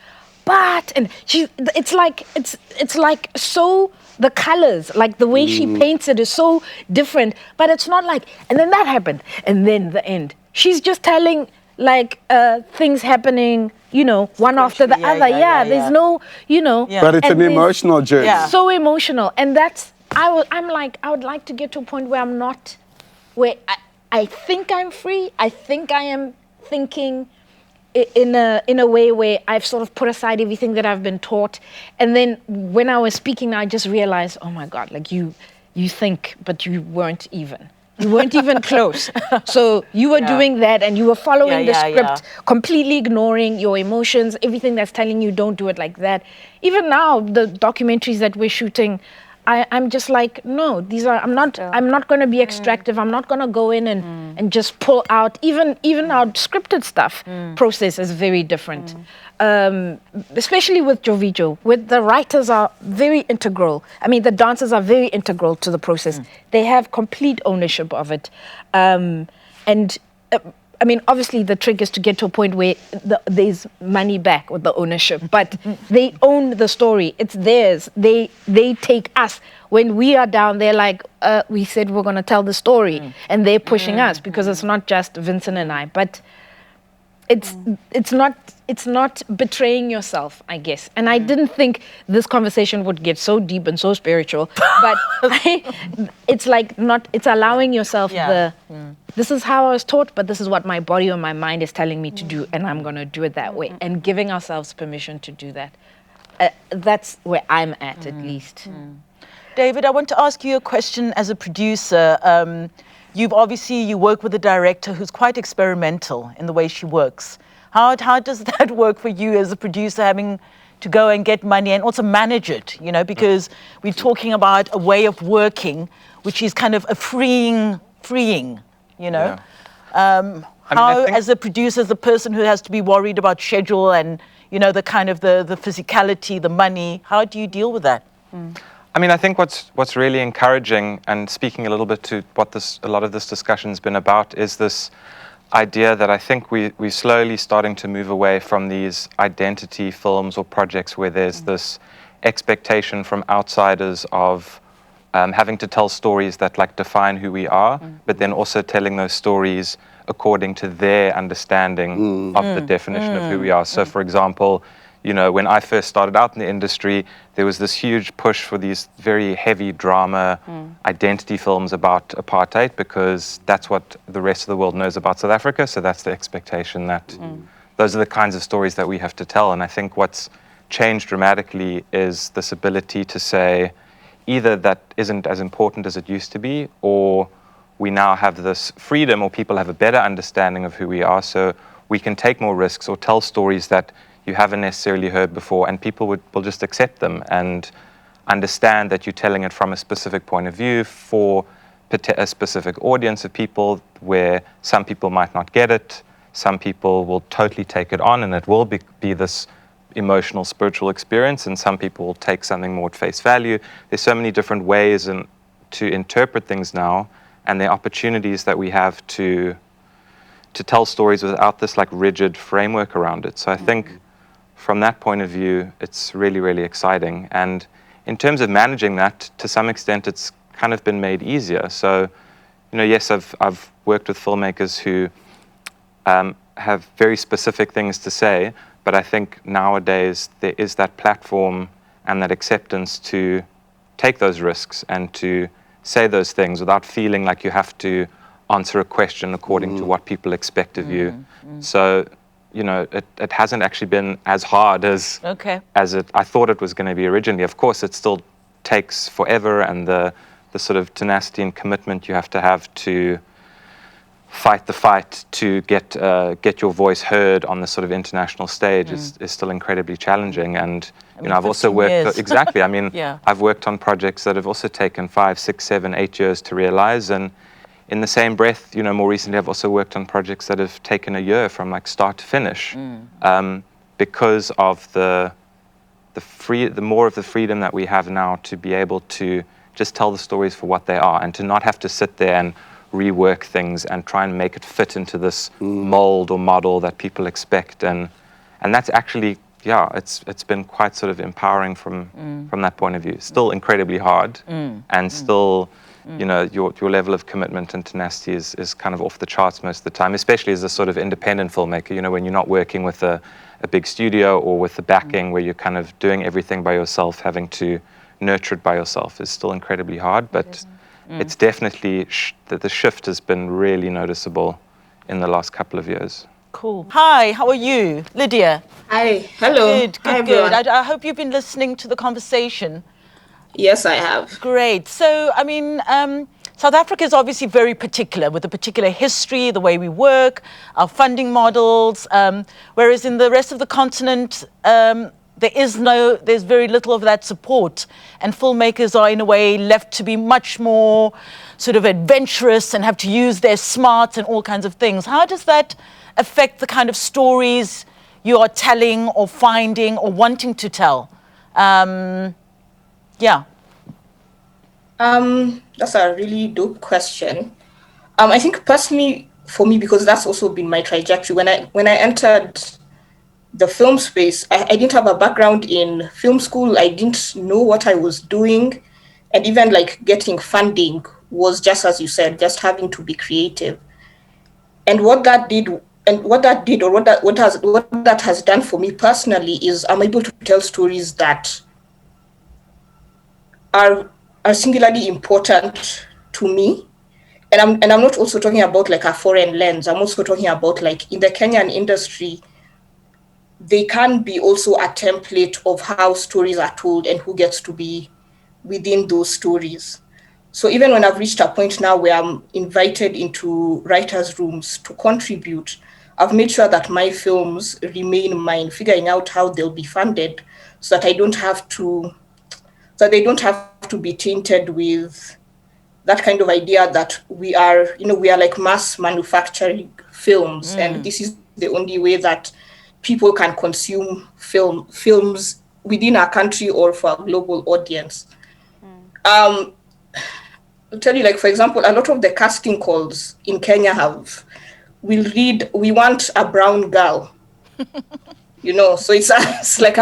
but, and it's like so, the colors, like the way she paints it is so different, but it's not like, and then that happened, and then the end. She's just telling like things happening, one after the other. There's no, But it's an emotional journey. So emotional. And that's, I would like to get to a point where I'm not, where I think I'm free. I think I am thinking in a way where I've sort of put aside everything that I've been taught. And then when I was speaking, I just realized, oh my God, like you think, but you weren't even. You weren't even close. So you were doing that and you were following the script, completely ignoring your emotions, everything that's telling you don't do it like that. Even now, the documentaries that we're shooting, I'm just like, no, I'm not going to be extractive. I'm not going to go in and just pull out. Even our scripted stuff process is very different. Especially with Jovijo, with the writers are very integral. I mean, the dancers are very integral to the process. They have complete ownership of it. I mean, obviously the trick is to get to a point where there's money back with the ownership, but they own the story. It's theirs. They take us. When we are down, they're like, we said we're going to tell the story, and they're pushing us because it's not just Vincent and I, but it's not betraying yourself, I guess. And I didn't think this conversation would get so deep and so spiritual, but it's allowing yourself this is how I was taught, but this is what my body or my mind is telling me to do, and I'm going to do it that way, and giving ourselves permission to do that. That's where I'm at least. David, I want to ask you a question as a producer. You work with a director who's quite experimental in the way she works. How does that work for you as a producer, having to go and get money and also manage it, because we're talking about a way of working which is kind of a freeing, Yeah. As a producer, as a person who has to be worried about schedule and, the kind of the physicality, the money, how do you deal with that? I mean, I think what's really encouraging, and speaking a little bit to what a lot of this discussion's been about, is this idea that I think we're slowly starting to move away from these identity films or projects where there's this expectation from outsiders of having to tell stories that define who we are, but then also telling those stories according to their understanding of the definition of who we are. So for example, when I first started out in the industry, there was this huge push for these very heavy drama identity films about apartheid, because that's what the rest of the world knows about South Africa. So that's the expectation that those are the kinds of stories that we have to tell. And I think what's changed dramatically is this ability to say either that isn't as important as it used to be, or we now have this freedom, or people have a better understanding of who we are, so we can take more risks or tell stories that you haven't necessarily heard before, and people will just accept them and understand that you're telling it from a specific point of view for a specific audience of people, where some people might not get it, some people will totally take it on, and it will be this emotional, spiritual experience, and some people will take something more at face value. There's so many different ways to interpret things now, and the opportunities that we have to tell stories without this rigid framework around it. So I think from that point of view, it's really, really exciting. And in terms of managing that, to some extent, it's kind of been made easier. So, yes, I've worked with filmmakers who have very specific things to say, but I think nowadays there is that platform and that acceptance to take those risks and to say those things without feeling like you have to answer a question according to what people expect of you. So, it hasn't actually been as hard as I thought it was going to be originally. Of course, it still takes forever, and the sort of tenacity and commitment you have to fight the fight to get your voice heard on the sort of international stage is still incredibly challenging. And I've also worked exactly. I mean, I've worked on projects that have also taken 5, 6, 7, 8 years to realize, and in the same breath, more recently, I've also worked on projects that have taken a year from start to finish, because of the more of the freedom that we have now to be able to just tell the stories for what they are, and to not have to sit there and rework things and try and make it fit into this mold or model that people expect, and that's actually it's been quite sort of empowering from that point of view. Still incredibly hard, and still. Your level of commitment and tenacity is kind of off the charts most of the time, especially as a sort of independent filmmaker. When you're not working with a big studio or with the backing, where you're kind of doing everything by yourself, having to nurture it by yourself is still incredibly hard. But it's definitely that the shift has been really noticeable in the last couple of years. Cool. Hi, how are you? Lydia. Hi, hello. Good. I hope you've been listening to the conversation. Yes, I have. Great. So, I mean, South Africa is obviously very particular, with a particular history, the way we work, our funding models, whereas in the rest of the continent, there's very little of that support. And filmmakers are, in a way, left to be much more sort of adventurous and have to use their smarts and all kinds of things. How does that affect the kind of stories you are telling or finding or wanting to tell? That's a really dope question. I think personally, for me, because that's also been my trajectory. When I entered the film space, I didn't have a background in film school. I didn't know what I was doing, and even getting funding was just as you said, just having to be creative. And what that has done for me personally is I'm able to tell stories that are singularly important to me, and I'm not also talking about a foreign lens. I'm also talking about in the Kenyan industry, they can be also a template of how stories are told and who gets to be within those stories. So even when I've reached a point now where I'm invited into writers' rooms to contribute, I've made sure that my films remain mine, figuring out how they'll be funded so that they don't have to be tainted with that kind of idea that we are like mass manufacturing films, and this is the only way that people can consume films within our country or for a global audience. I'll tell you, like, for example, a lot of the casting calls in Kenya will read, "We want a brown girl." So it's like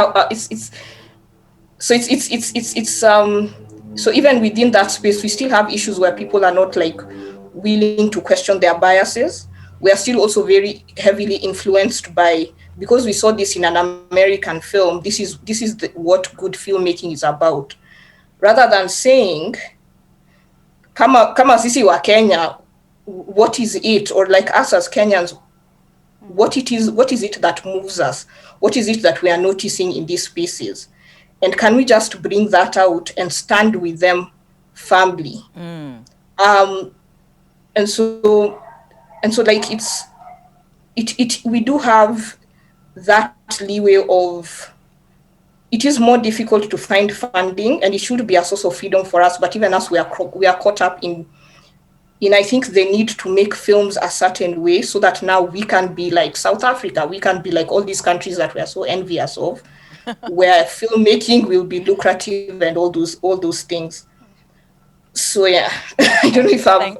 so even within that space, we still have issues where people are not like willing to question their biases. We are still also very heavily influenced by, because we saw this in an American film, this is what good filmmaking is about. Rather than saying, kama sisi wa Kenya, what is it, or like us as Kenyans, what is it that moves us? What is it that we are noticing in these spaces? And can we just bring that out and stand with them firmly? And so like we do have that leeway of, it is more difficult to find funding, and it should be a source of freedom for us. But even us, we are caught up in I think the need to make films a certain way so that now we can be like South Africa, we can be like all these countries that we are so envious of, where filmmaking will be lucrative and all those things. So yeah, I don't know if I've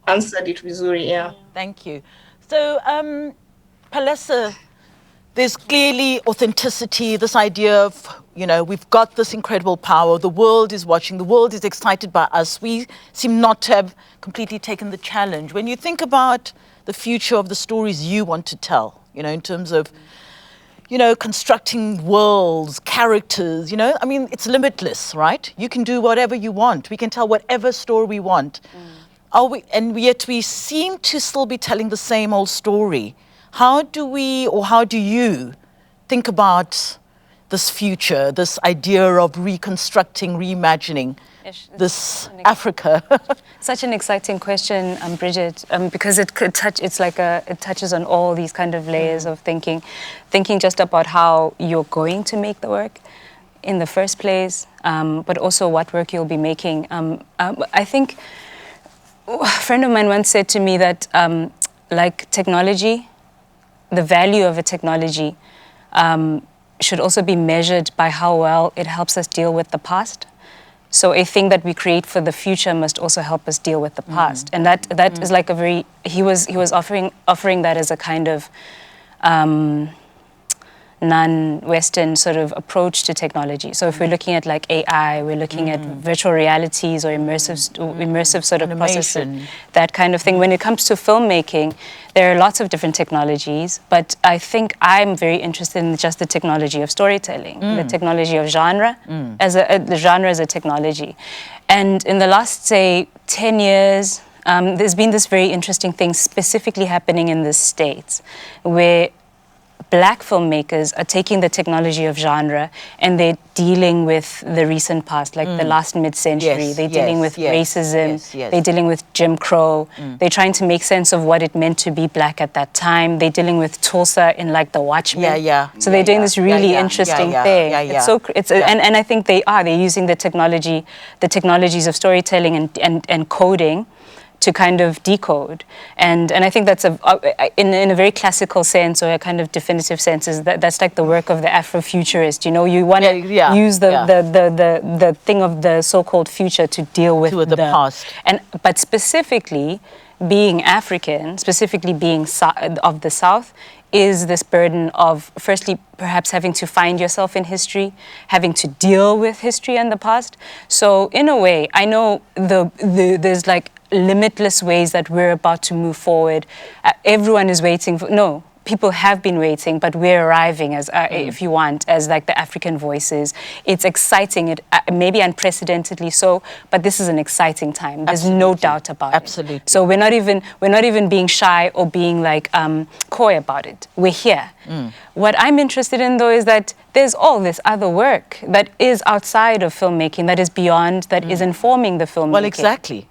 answered it, Vizuri. Yeah. Thank you. So, Palesa, there's clearly authenticity, this idea of, we've got this incredible power, the world is watching, the world is excited by us. We seem not to have completely taken the challenge. When you think about the future of the stories you want to tell, in terms of, constructing worlds, characters, it's limitless, right? You can do whatever you want. We can tell whatever story we want. And yet we seem to still be telling the same old story. How do you think about this future, this idea of reconstructing, reimagining this Africa? Such an exciting question, Bridget, because it touches on all these kind of layers of thinking just about how you're going to make the work in the first place, but also what work you'll be making. I think a friend of mine once said to me that, like technology, the value of a technology should also be measured by how well it helps us deal with the past. So a thing that we create for the future must also help us deal with the past. And that is like he was offering that as a kind of non-Western sort of approach to technology. So if we're looking at like AI, we're looking at virtual realities or immersive sort of processing, that kind of thing. When it comes to filmmaking, there are lots of different technologies, but I think I'm very interested in just the technology of storytelling, the technology of genre, the genre as a technology. And in the last, say, 10 years, there's been this very interesting thing specifically happening in the States, where Black filmmakers are taking the technology of genre and they're dealing with the recent past, like the last mid-century. They're dealing with racism. They're dealing with Jim Crow. They're trying to make sense of what it meant to be Black at that time. They're dealing with Tulsa in like The Watchmen. So they're doing this really interesting thing. And I think they're using the technologies of storytelling and coding to kind of decode. And I think that's in a very classical sense, or a kind of definitive sense, that's like the work of the Afrofuturist. You want to use the thing of the so-called future to deal with the past. But specifically being African, specifically being of the South, is this burden of, firstly, perhaps having to find yourself in history, having to deal with history and the past. So in a way, I know there's like limitless ways that we're about to move forward. Everyone is waiting for, people have been waiting, but we're arriving as, if you want, as like the African voices. It's exciting, maybe unprecedentedly so, but this is an exciting time. There's no doubt about it. So we're not even being shy or being like coy about it. We're here. What I'm interested in, though, is that there's all this other work that is outside of filmmaking, that is beyond, that is informing the filmmaking. Well, exactly.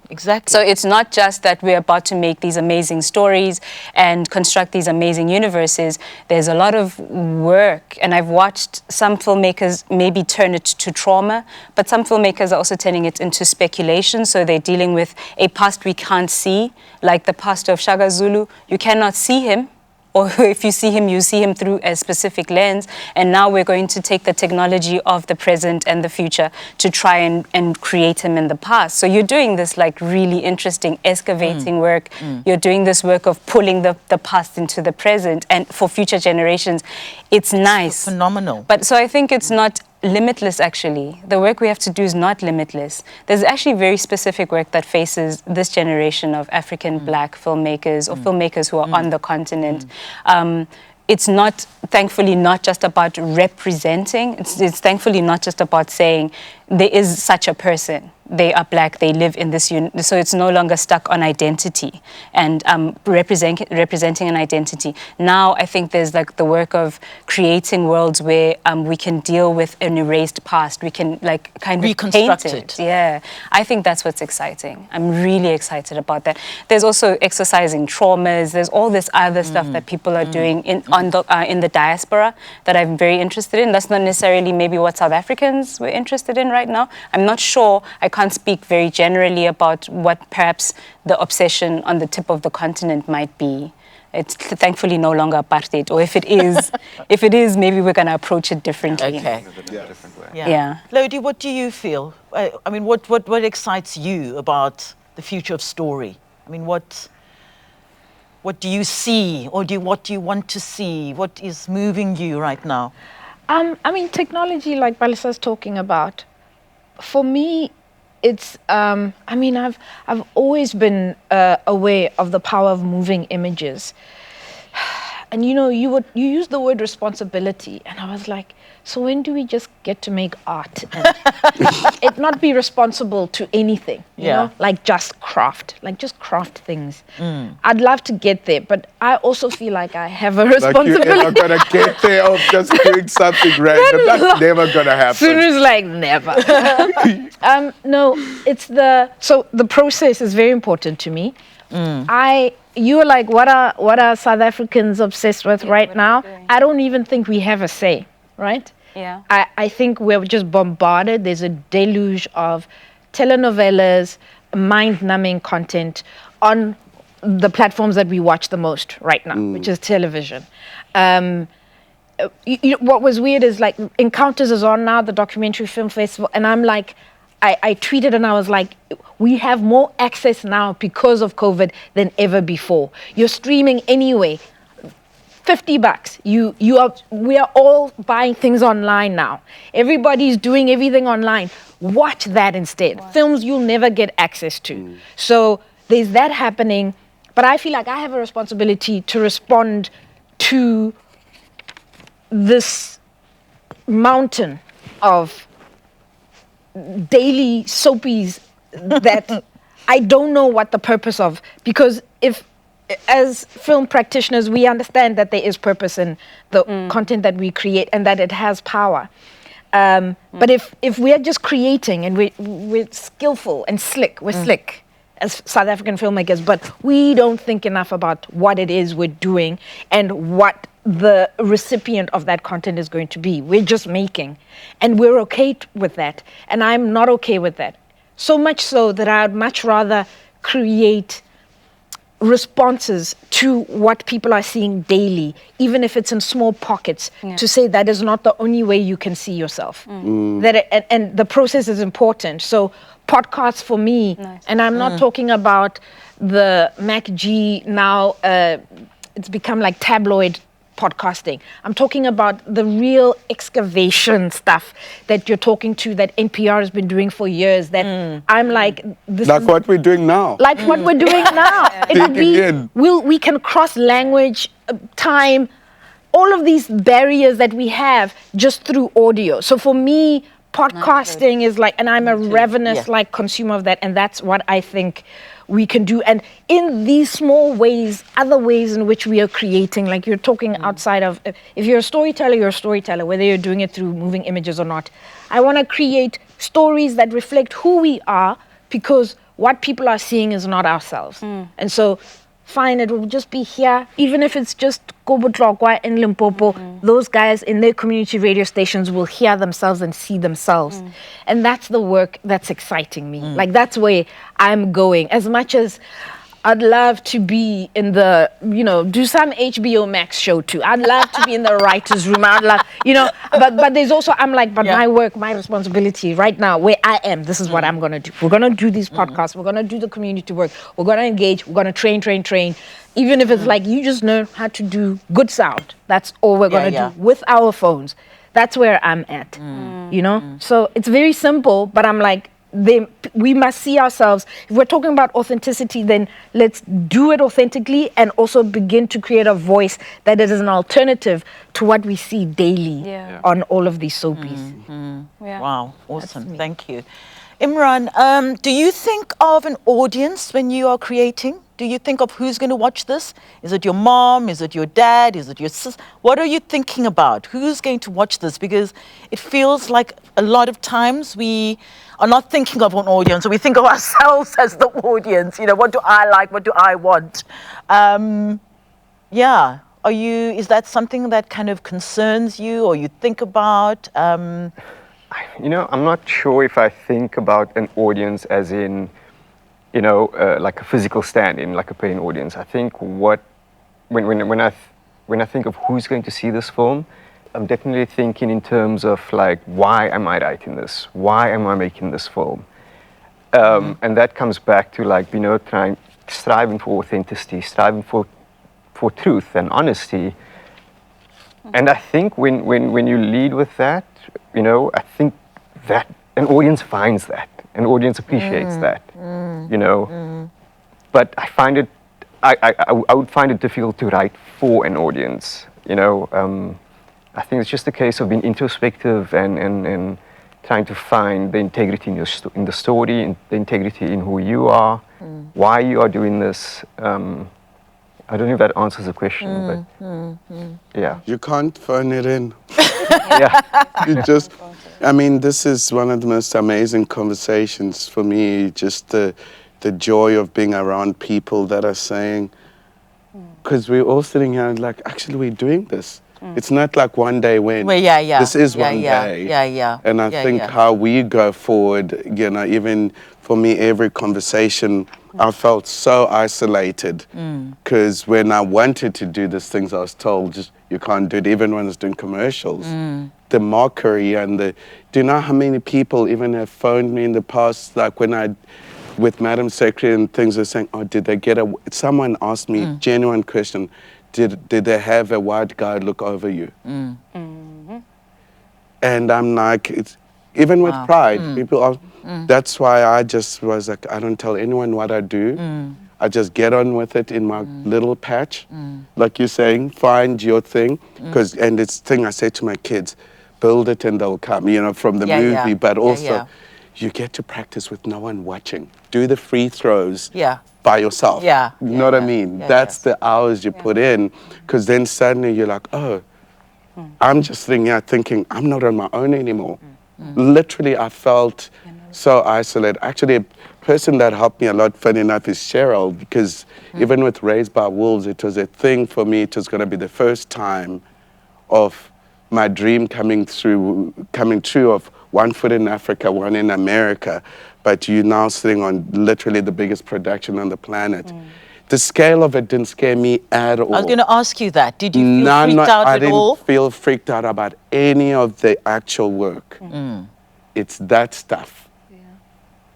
So it's not just that we're about to make these amazing stories and construct these amazing universes. There's a lot of work, and I've watched some filmmakers maybe turn it to trauma, but some filmmakers are also turning it into speculation. So they're dealing with a past we can't see, like the past of Shaka Zulu. You cannot see him. Or if you see him through a specific lens. And now we're going to take the technology of the present and the future to try and create him in the past. So you're doing this like really interesting excavating work. You're doing this work of pulling the past into the present. And for future generations, it's nice. Phenomenal. But so I think it's not limitless, actually. The work we have to do is not limitless. There's actually very specific work that faces this generation of African Black filmmakers or filmmakers who are on the continent. It's not, thankfully, not just about representing. It's thankfully not just about saying there is such a person. They are Black, they live in this so it's no longer stuck on identity and representing an identity. Now I think there's like the work of creating worlds where we can deal with an erased past. We can like kind of reconstruct paint it. Yeah, I think that's what's exciting. I'm really excited about that. There's also exercising traumas. There's all this other stuff that people are doing in the diaspora that I'm very interested in. That's not necessarily maybe what South Africans were interested in right now. I'm not sure. I can't speak very generally about what perhaps the obsession on the tip of the continent might be. It's thankfully no longer apartheid, or if it is, maybe we're going to approach it differently. Okay. Different way. Yeah. Lodi, what do you feel? I mean, what excites you about the future of story? I mean, what do you see, or what do you want to see? What is moving you right now? I mean, technology, like Balisa's talking about, for me, it's, I mean, I've always been aware of the power of moving images. And you know, you use the word responsibility, and I was like, so when do we just get to make art and it not be responsible to anything, you know, like just craft things. I'd love to get there, but I also feel like I have a responsibility. Like you're not gonna get there of just doing something random. That's never gonna happen. Sunu's like, never. No, it's the process is very important to me. You were like, what are South Africans obsessed with right now? I don't even think we have a say, right? Yeah. I think we're just bombarded. There's a deluge of telenovelas, mind-numbing content on the platforms that we watch the most right now, which is television. What was weird is like Encounters is on now, the documentary film festival, and I'm like, I tweeted and I was like, we have more access now because of COVID than ever before. You're streaming anyway. $50. We are all buying things online now. Everybody's doing everything online. Watch that instead. Films you'll never get access to. So there's that happening, but I feel like I have a responsibility to respond to this mountain of daily soapies that I don't know what the purpose of, because if as film practitioners we understand that there is purpose in the content that we create and that it has power, but if we are just creating and we're skillful and slick, we're slick as South African filmmakers, but we don't think enough about what it is we're doing and what the recipient of that content is going to be. We're just making, and we're okay with that, and I'm not okay with that. So much so that I'd much rather create responses to what people are seeing daily, even if it's in small pockets, to say that is not the only way you can see yourself. And the process is important. So podcasts for me, and I'm not talking about the MacG now, it's become like tabloid podcasting. I'm talking about the real excavation stuff that you're talking to, that NPR has been doing for years, that I'm like, this like is what we're doing now. like what we're doing now. It'll be, we can cross language, time, all of these barriers that we have just through audio. So for me, podcasting is like, and I'm a ravenous like consumer of that, and that's what I think we can do. And in these small ways, other ways in which we are creating, like you're talking outside of, if you're a storyteller, you're a storyteller, whether you're doing it through moving images or not. I want to create stories that reflect who we are, because what people are seeing is not ourselves. And so fine, it will just be here, even if it's just Kobotlokwa in Limpopo, those guys in their community radio stations will hear themselves and see themselves. And that's the work that's exciting me. Like, that's where I'm going. As much as I'd love to be in the, do some HBO Max show too. I'd love to be in the writer's room. I'd love, but there's also, I'm like, my work, my responsibility right now, where I am, this is what I'm going to do. We're going to do these podcasts. We're going to do the community work. We're going to engage. We're going to train. Even if it's like, you just know how to do good sound. That's all we're going to do with our phones. That's where I'm at, So it's very simple, but I'm like, we must see ourselves. If we're talking about authenticity, then let's do it authentically and also begin to create a voice that is an alternative to what we see daily on all of these soapies. Wow, awesome. Thank you. Imran, do you think of an audience when you are creating? Do you think of who's going to watch this? Is it your mom? Is it your dad? Is it your sister? What are you thinking about? Who's going to watch this? Because it feels like a lot of times we are not thinking of an audience. We think of ourselves as the audience. What do I like? What do I want? Is that something that kind of concerns you or you think about? I'm not sure if I think about an audience as in, like a physical stand-in, like a paying audience. I think when I think of who's going to see this film, I'm definitely thinking in terms of like, why am I writing this? Why am I making this film? And that comes back to like, striving for authenticity, striving for truth and honesty. And I think when you lead with that, I think that an audience finds that. An audience appreciates that, But I find it, I would find it difficult to write for an audience, I think it's just a case of being introspective and trying to find the integrity in the story, and the integrity in who you are, why you are doing this. I don't know if that answers the question, but yeah. You can't phone it in. Yeah. This is one of the most amazing conversations for me, just the joy of being around people that are saying, because we're all sitting here like, actually we're doing this. It's not like one day when. This is one day. And I think how we go forward, even for me, every conversation, I felt so isolated. Because when I wanted to do these things, I was told, just you can't do it, even when I was doing commercials. The mockery and do you know how many people even have phoned me in the past, like when with Madam Secretary and things, are saying, oh, did they get someone asked me, genuine question, did they have a white guy look over you? And I'm like, even with pride, people are, that's why I just was like, I don't tell anyone what I do. I just get on with it in my little patch. Like you're saying, find your thing. And it's the thing I say to my kids, build it and they'll come, from the movie, but also you get to practice with no one watching. Do the free throws by yourself. You know what I mean? That's the hours you put in, because then suddenly you're like, oh, I'm just sitting here thinking, I'm not on my own anymore. Literally, I felt so isolated. Actually, a person that helped me a lot, funny enough, is Cheryl, because even with Raised by Wolves, it was a thing for me. It was going to be the first time of my dream coming true of one foot in Africa, one in America, but you're now sitting on literally the biggest production on the planet. The scale of it didn't scare me at all. I was going to ask you that. Did you feel freaked out at all? I didn't feel freaked out about any of the actual work. It's that stuff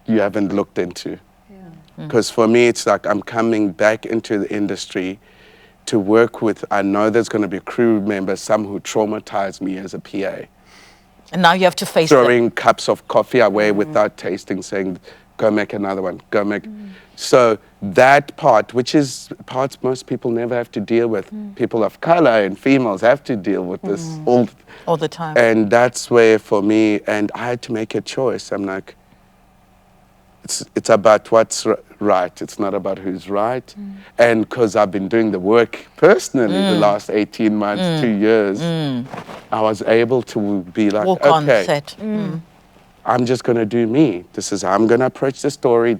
you haven't looked into. Because for me, it's like I'm coming back into the industry to work with, I know there's going to be crew members, some who traumatized me as a PA. And now you have to face throwing cups of coffee away without tasting, saying, go make another one, go make. So that part, which is parts most people never have to deal with. People of color and females have to deal with this all the time. And that's where, for me, and I had to make a choice. I'm like, it's about what's right. It's not about who's right. And because I've been doing the work personally the last 18 months, 2 years, I was able to be like, Walk on okay, set. I'm just going to do me. This is how I'm going to approach the story.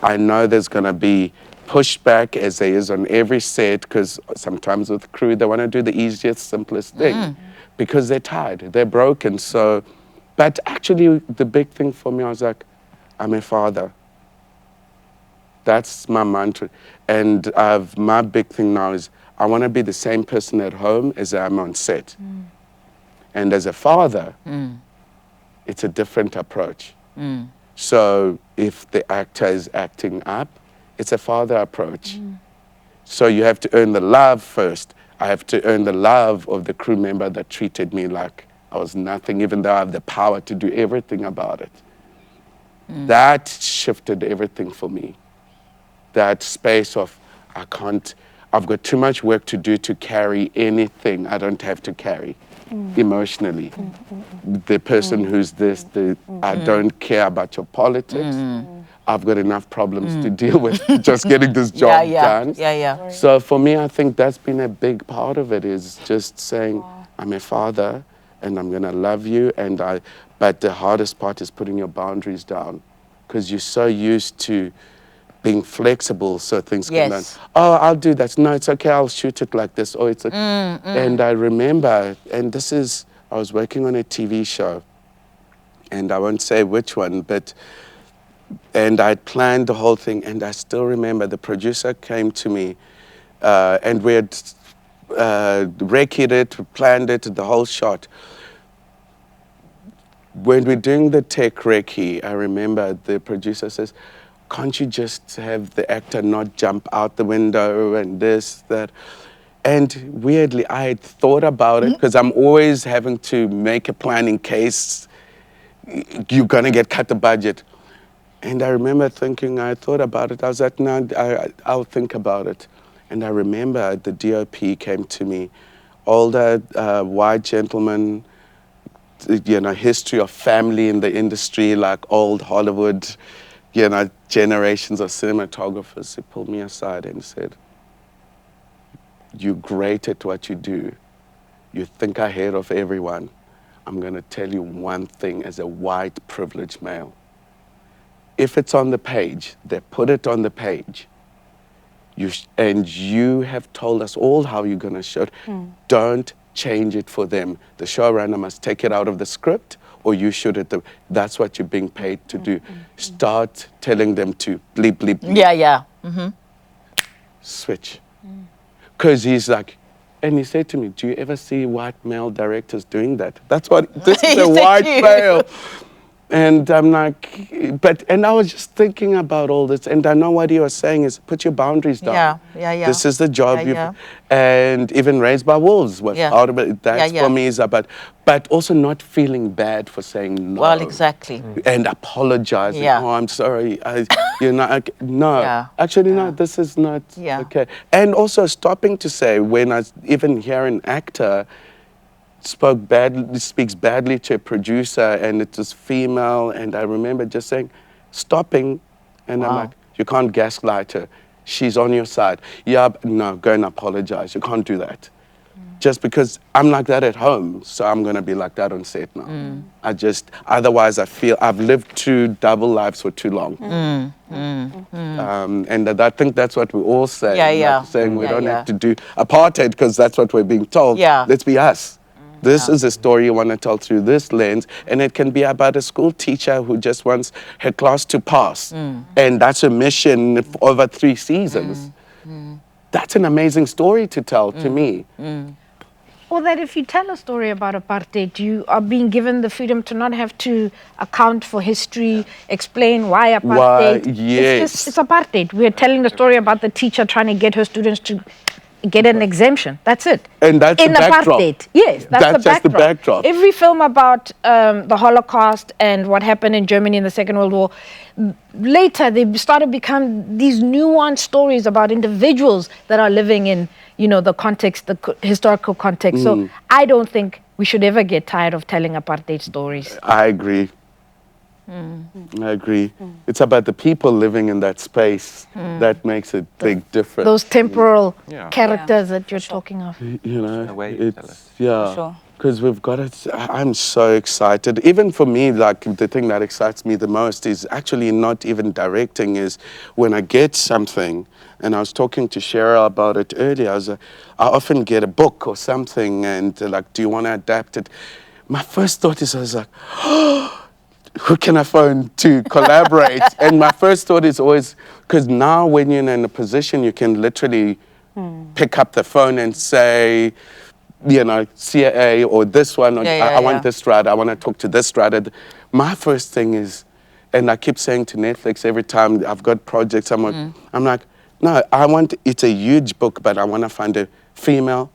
I know there's going to be pushback as there is on every set, because sometimes with crew, they want to do the easiest, simplest thing because they're tired, they're broken. So, but actually the big thing for me, I was like, I'm a father. That's my mantra. And my big thing now is I want to be the same person at home as I am on set. And as a father, it's a different approach. So if the actor is acting up, it's a father approach. So you have to earn the love first. I have to earn the love of the crew member that treated me like I was nothing, even though I have the power to do everything about it. That shifted everything for me. That space of, I've got too much work to do to carry anything I don't have to carry emotionally. The person who's this, I don't care about your politics. I've got enough problems to deal with just getting this job done. So for me, I think that's been a big part of it, is just saying, I'm a father and I'm gonna love you, but the hardest part is putting your boundaries down, because you're so used to being flexible so things can done. Oh, I'll do that. No, it's okay, I'll shoot it like this. Oh, it's okay. And I remember, and I was working on a TV show, and I won't say which one, and I'd planned the whole thing, and I still remember the producer came to me, and we had recce'd it, planned it, the whole shot. When we're doing the tech recce, I remember the producer says, can't you just have the actor not jump out the window and this, that? And weirdly, I had thought about it, because I'm always having to make a plan in case you're gonna get cut the budget. And I remember thinking, I thought about it. I was like, no, I'll think about it. And I remember the DOP came to me, older white gentleman, history of family in the industry, like old Hollywood, generations of cinematographers. He pulled me aside and said, you're great at what you do. You think ahead of everyone. I'm going to tell you one thing as a white privileged male. If it's on the page, they put it on the page. And you have told us all how you're going to show it. Don't change it for them. The showrunner must take it out of the script, or you shoot it. That's what you're being paid to do. Start telling them to bleep, bleep, bleep. Switch. Because he's like, and he said to me, do you ever see white male directors doing that? That's what, this is a white male. And I'm like, and I was just thinking about all this, and I know what you were saying is put your boundaries down. This is the job and even Raised by Wolves was part of it. That's for me is about, but also not feeling bad for saying no. Well, exactly. And apologizing. Oh, I'm sorry. No, actually, no, this is not okay. And also stopping to say, when I even hear an actor speaks badly to a producer, and it was female, and I remember just saying, stopping, and I'm like, you can't gaslight her. She's on your side. No, go and apologize. You can't do that. Just because I'm like that at home, so I'm going to be like that on set now. Otherwise I feel I've lived 2 double lives for too long. And I think that's what we all say. Saying we don't have to do apartheid because that's what we're being told. Let's be us. This is a story you want to tell through this lens, and it can be about a school teacher who just wants her class to pass. And that's a mission over 3 seasons. That's an amazing story to tell to me. Or that if you tell a story about apartheid, you are being given the freedom to not have to account for history, explain why apartheid. It's apartheid. We're telling the story about the teacher trying to get her students to get an exemption. That's it. And that's in the backdrop. Apartheid. Yes, that's just the backdrop. Every film about the Holocaust and what happened in Germany in the Second World War, later they started to become these nuanced stories about individuals that are living in, the context, the historical context. So I don't think we should ever get tired of telling apartheid stories. I agree. I agree. It's about the people living in that space that makes a big difference. Those temporal Yeah. characters that you're talking of. You know, The way you tell it. yeah. sure. Because we've got it. I'm so excited. Even for me, like the thing that excites me the most is actually not even directing. Is when I get something, and I was talking to Cheryl about it earlier. I often get a book or something, and like, do you want to adapt it? My first thought is, I was like, who can I phone to collaborate? And my first thought is always, because now when you're in a position, you can literally pick up the phone and say, you know, CAA or this one, or I want this writer, I want to talk to this writer. My first thing is, and I keep saying to Netflix every time I've got projects, I'm like, no, it's a huge book, but I want to find a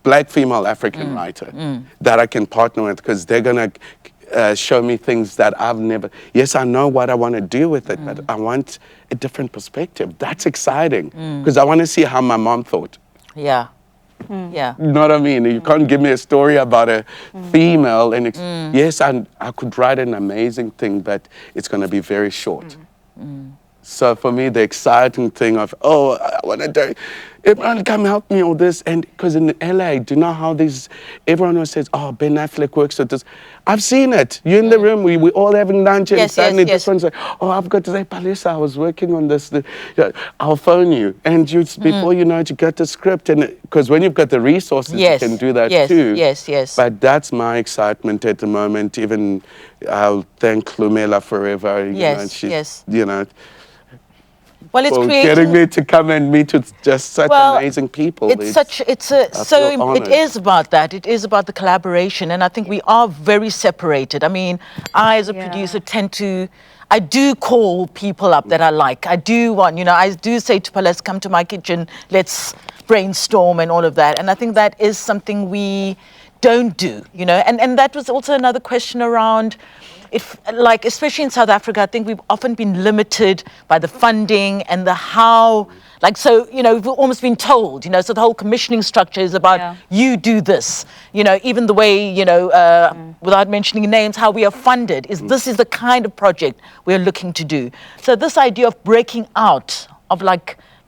black female African writer that I can partner with, because they're going to show me things that I've never, yes, I know what I want to do with it, but I want a different perspective. That's exciting, because I want to see how my mom thought. Yeah. Yeah. You know what I mean? You can't give me a story about a female, and yes, I could write an amazing thing, but it's going to be very short. So for me, the exciting thing of, oh, I want to do, everyone come help me all this. And because in LA, do you know how everyone always says, oh, Ben Affleck works with this. I've seen it. You're in the room, we all having lunch, and suddenly this one's like, oh, I've got to say, Palisa, I was working on this. I'll phone you. And before you know it, you got the script. And because when you've got the resources, you can do that too. Yes. But that's my excitement at the moment. Even I'll thank Lumela forever. You know, well, it's for creating, getting me to come and meet with just such amazing people. It is about that. It is about the collaboration, and I think we are very separated. I mean, I as a producer I do call people up that I like. I do want, I do say to Paulette, come to my kitchen, let's brainstorm and all of that. And I think that is something we don't do, and that was also another question around, especially in South Africa, I think we've often been limited by the funding and we've almost been told, so the whole commissioning structure is about you do this, even the way, without mentioning names, how we are funded this is the kind of project we're looking to do. So this idea of breaking out of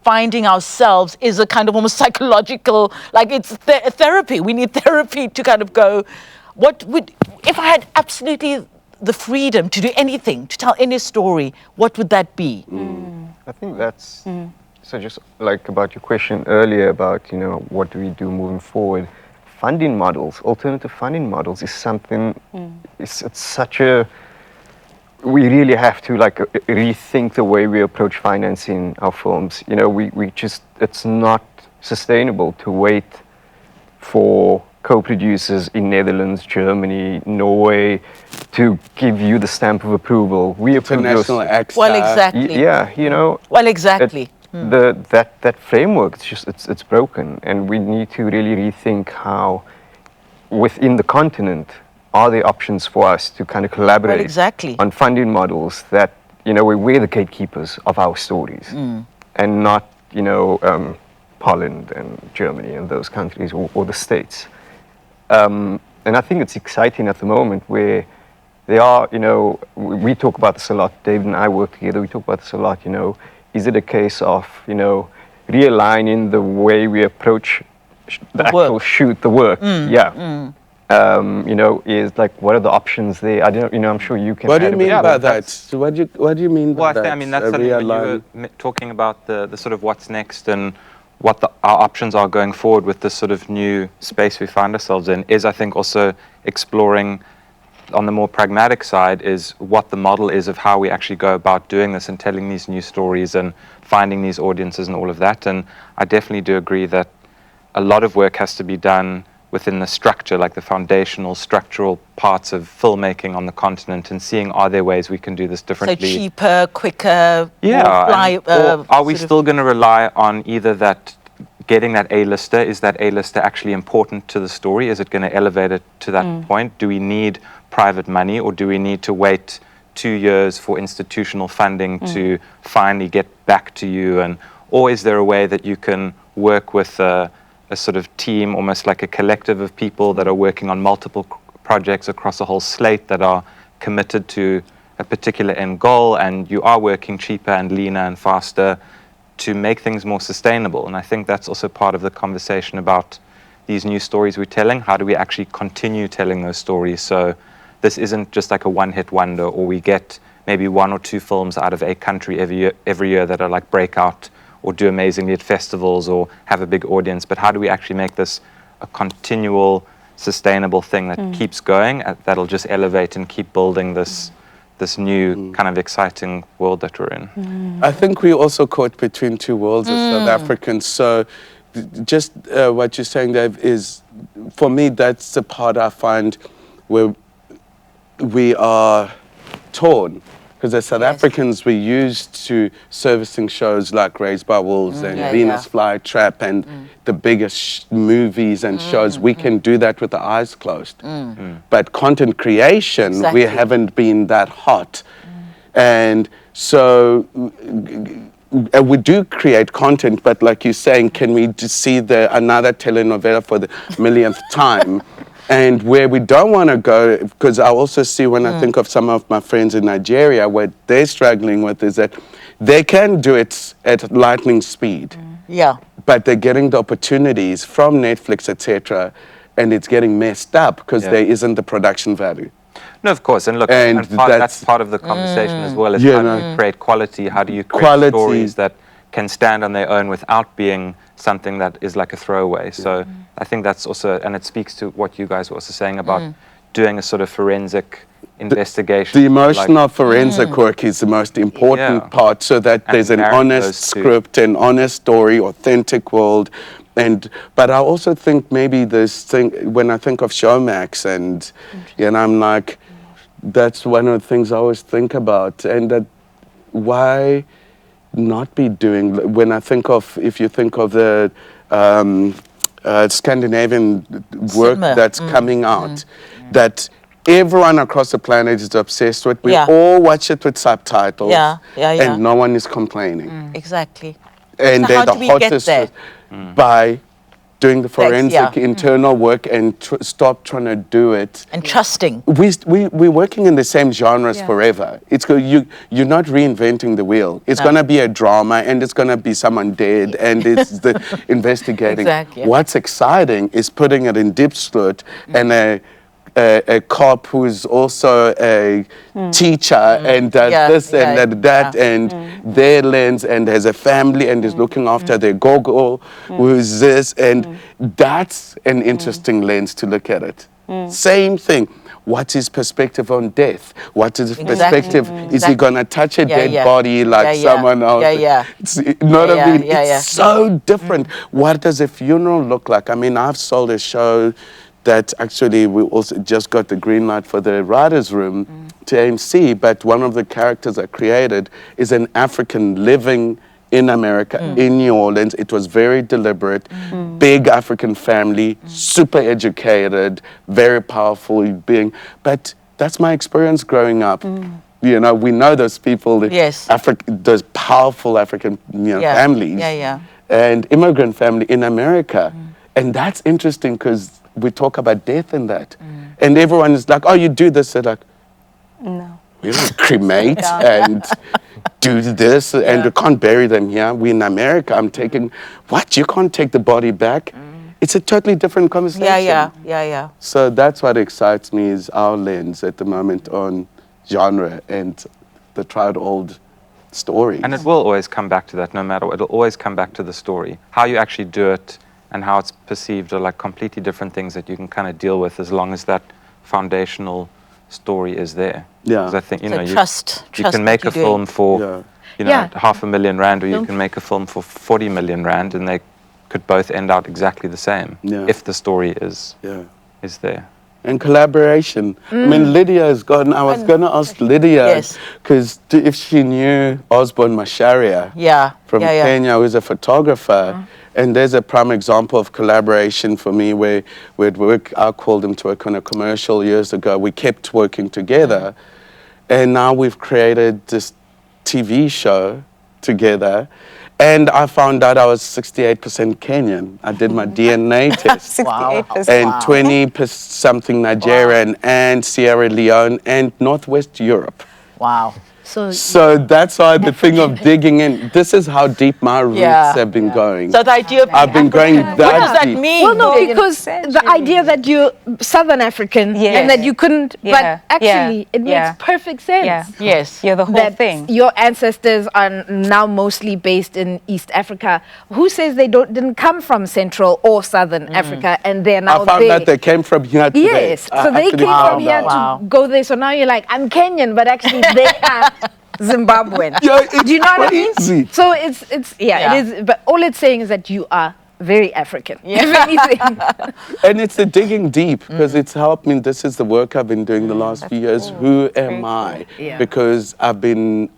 finding ourselves is a kind of almost psychological, it's therapy. We need therapy to kind of go, if I had absolutely the freedom to do anything, to tell any story, what would that be? I think that's, so just about your question earlier about, what do we do moving forward? Funding models, alternative funding models is something, it's such a, we really have to rethink the way we approach financing our films. It's not sustainable to wait for co-producers in Netherlands, Germany, Norway to give you the stamp of approval. We approve international access. Well, exactly. Well, exactly. That framework, it's broken, and we need to really rethink how, within the continent, are there options for us to kind of collaborate on funding models that, we're the gatekeepers of our stories, and not, Poland and Germany and those countries or the States. And I think it's exciting at the moment where they are, we talk about this a lot, David and I work together, we talk about this a lot, is it a case of, realigning the way we approach the actual shoot, the work? Is what are the options there? I don't, I'm sure you can. What do you mean by that? So what do you mean by that? I mean, that's something when you were talking about the sort of what's next and what our options are going forward with this sort of new space we find ourselves in is, I think, also exploring on the more pragmatic side is what the model is of how we actually go about doing this and telling these new stories and finding these audiences and all of that. And I definitely do agree that a lot of work has to be done within the structure, like the foundational structural parts of filmmaking on the continent, and seeing are there ways we can do this differently. So cheaper, quicker, or are we still going to rely on either that getting that A-lister? Is that A-lister actually important to the story? Is it going to elevate it to that point? Do we need private money, or do we need to wait 2 years for institutional funding to finally get back to you? Or is there a way that you can work with a sort of team, almost like a collective of people that are working on multiple projects across a whole slate that are committed to a particular end goal, and you are working cheaper and leaner and faster to make things more sustainable. And I think that's also part of the conversation about these new stories we're telling. How do we actually continue telling those stories so this isn't just like a one-hit wonder, or we get maybe 1 or 2 films out of a country every year that are like breakout or do amazingly at festivals or have a big audience, but how do we actually make this a continual, sustainable thing that keeps going, that'll just elevate and keep building this new kind of exciting world that we're in. I think we also caught between two worlds as South Africans. So just what you're saying, Dave, is, for me, that's the part I find where we are torn. Because as South Africans, we're used to servicing shows like Raised by Wolves and Venus Flytrap and the biggest movies and shows. We can do that with the eyes closed. But content creation, we haven't been that hot. And so we do create content, but like you're saying, can we just see another telenovela for the millionth time? And where we don't want to go, because I also see when I think of some of my friends in Nigeria, what they're struggling with is that they can do it at lightning speed. But they're getting the opportunities from Netflix, etc., and it's getting messed up because there isn't the production value. No, of course, and look, that's part of the conversation as well, is how do you create quality, how do you create stories that can stand on their own without being something that is like a throwaway. So I think that's also, and it speaks to what you guys were also saying about doing a sort of forensic investigation. The emotional forensic work is the most important part, so that there's an honest script, an honest story, authentic world. But I also think maybe this thing, when I think of Showmax, and I'm like, that's one of the things I always think about, and that why not be doing, when I think of, if you think of the Scandinavian work that's coming out, that everyone across the planet is obsessed with. We all watch it with subtitles, and no one is complaining. Exactly. And So they're how the do we get hottest there? by doing the forensic internal work and stop trying to do it. And trusting. We're working in the same genres forever. You're not reinventing the wheel. It's going to be a drama, and it's going to be someone dead, and it's the investigating. What's exciting is putting it in Diepsloot and a cop who's also a teacher and does this and that and their lens and has a family and is looking after their gogo, who's this, and that's an interesting lens to look at it. Same thing. What's his perspective on death? What is his perspective? Is he going to touch a dead body like someone else? You know what I mean? It's so different. What does a funeral look like? I mean, I've sold a show that actually we also just got the green light for the writer's room to AMC, but one of the characters I created is an African living in America, in New Orleans. It was very deliberate, big African family, super educated, very powerful being, but that's my experience growing up. You know, we know those people, those powerful African families, and immigrant family in America. And that's interesting because we talk about death in that. And everyone is like, oh, you do this. They're like, no. We don't cremate and do this, and we can't bury them here. We're in America. I'm taking, what? You can't take the body back? It's a totally different conversation. So that's what excites me, is our lens at the moment on genre and the tried old stories. And it will always come back to that, no matter what. It'll always come back to the story. How you actually do it and how it's perceived are like completely different things that you can kind of deal with, as long as that foundational story is there. Because I think, you know, you can make a film for, you know, R500,000, or you can make a film for 40 million rand, and they could both end out exactly the same if the story is there. And collaboration. I mean, Lydia has gone. I was going to ask Lydia, because if she knew Osborne Masharia from Kenya, who's a photographer, and there's a prime example of collaboration for me where we'd work. I called him to work on a commercial years ago. We kept working together, and now we've created this TV show together. And I found out I was 68% Kenyan. I did my DNA test. 68%. And 20% something Nigerian and Sierra Leone and Northwest Europe. Wow. So that's why the thing of digging in, this is how deep my roots have been going. So the idea of I've been going African, that what does that deep. mean? Well, no, Big because the idea that you're Southern African and that you couldn't, but actually it makes perfect sense. Yeah. Yes. You're the whole That thing. your ancestors are now mostly based in East Africa. Who says they didn't come from Central or Southern Africa and they're now I found there? that they came from here today. Yes, so they actually came from found here out. to go there. So now you're like, I'm Kenyan, but actually they are Zimbabwean. Yeah, it's Do you know what I mean? crazy. So it is. But all it's saying is that you are very African. If anything. And it's the digging deep because it's helped me. This is the work I've been doing the last few years. Who am I? Yeah. Because I've been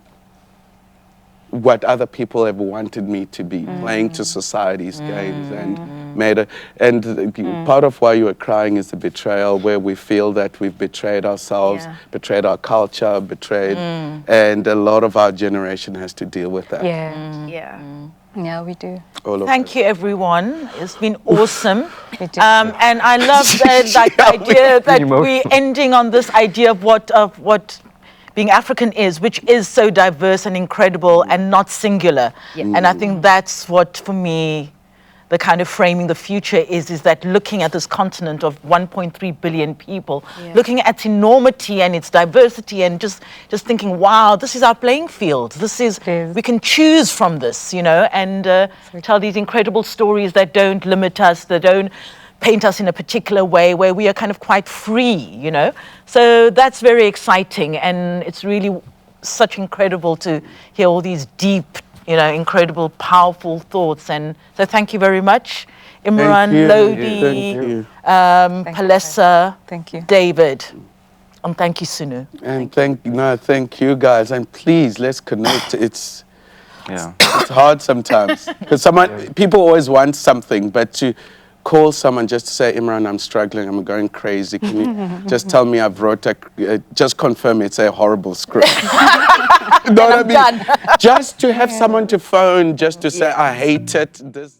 what other people have wanted me to be, playing to society's games and made a, and part of why you are crying is the betrayal, where we feel that we've betrayed ourselves, betrayed our culture, betrayed, and a lot of our generation has to deal with that. Yeah, we do. Thank you, everyone. It's been awesome. And I love the idea that we're ending on this idea of what being African is, which is so diverse and incredible and not singular. And I think that's what, for me, the kind of framing the future is that looking at this continent of 1.3 billion people, looking at its enormity and its diversity and just thinking, wow, this is our playing field. This is, we can choose from this, you know, and tell these incredible stories that don't limit us, that don't paint us in a particular way, where we are kind of quite free, you know. So that's very exciting, and it's really such incredible to hear all these deep, you know, incredible, powerful thoughts. And so thank you very much, Imran, Lodi, Palesa, Thank you. David, and thank you, Sunu. And thank you guys, and please let's connect. It's hard sometimes because people always want something, but to call someone just to say, Imran, I'm struggling, I'm going crazy. Can you just tell me I've wrote just confirm it's a horrible script. You know what I mean? Just to have someone to phone, just to say, I hate it. This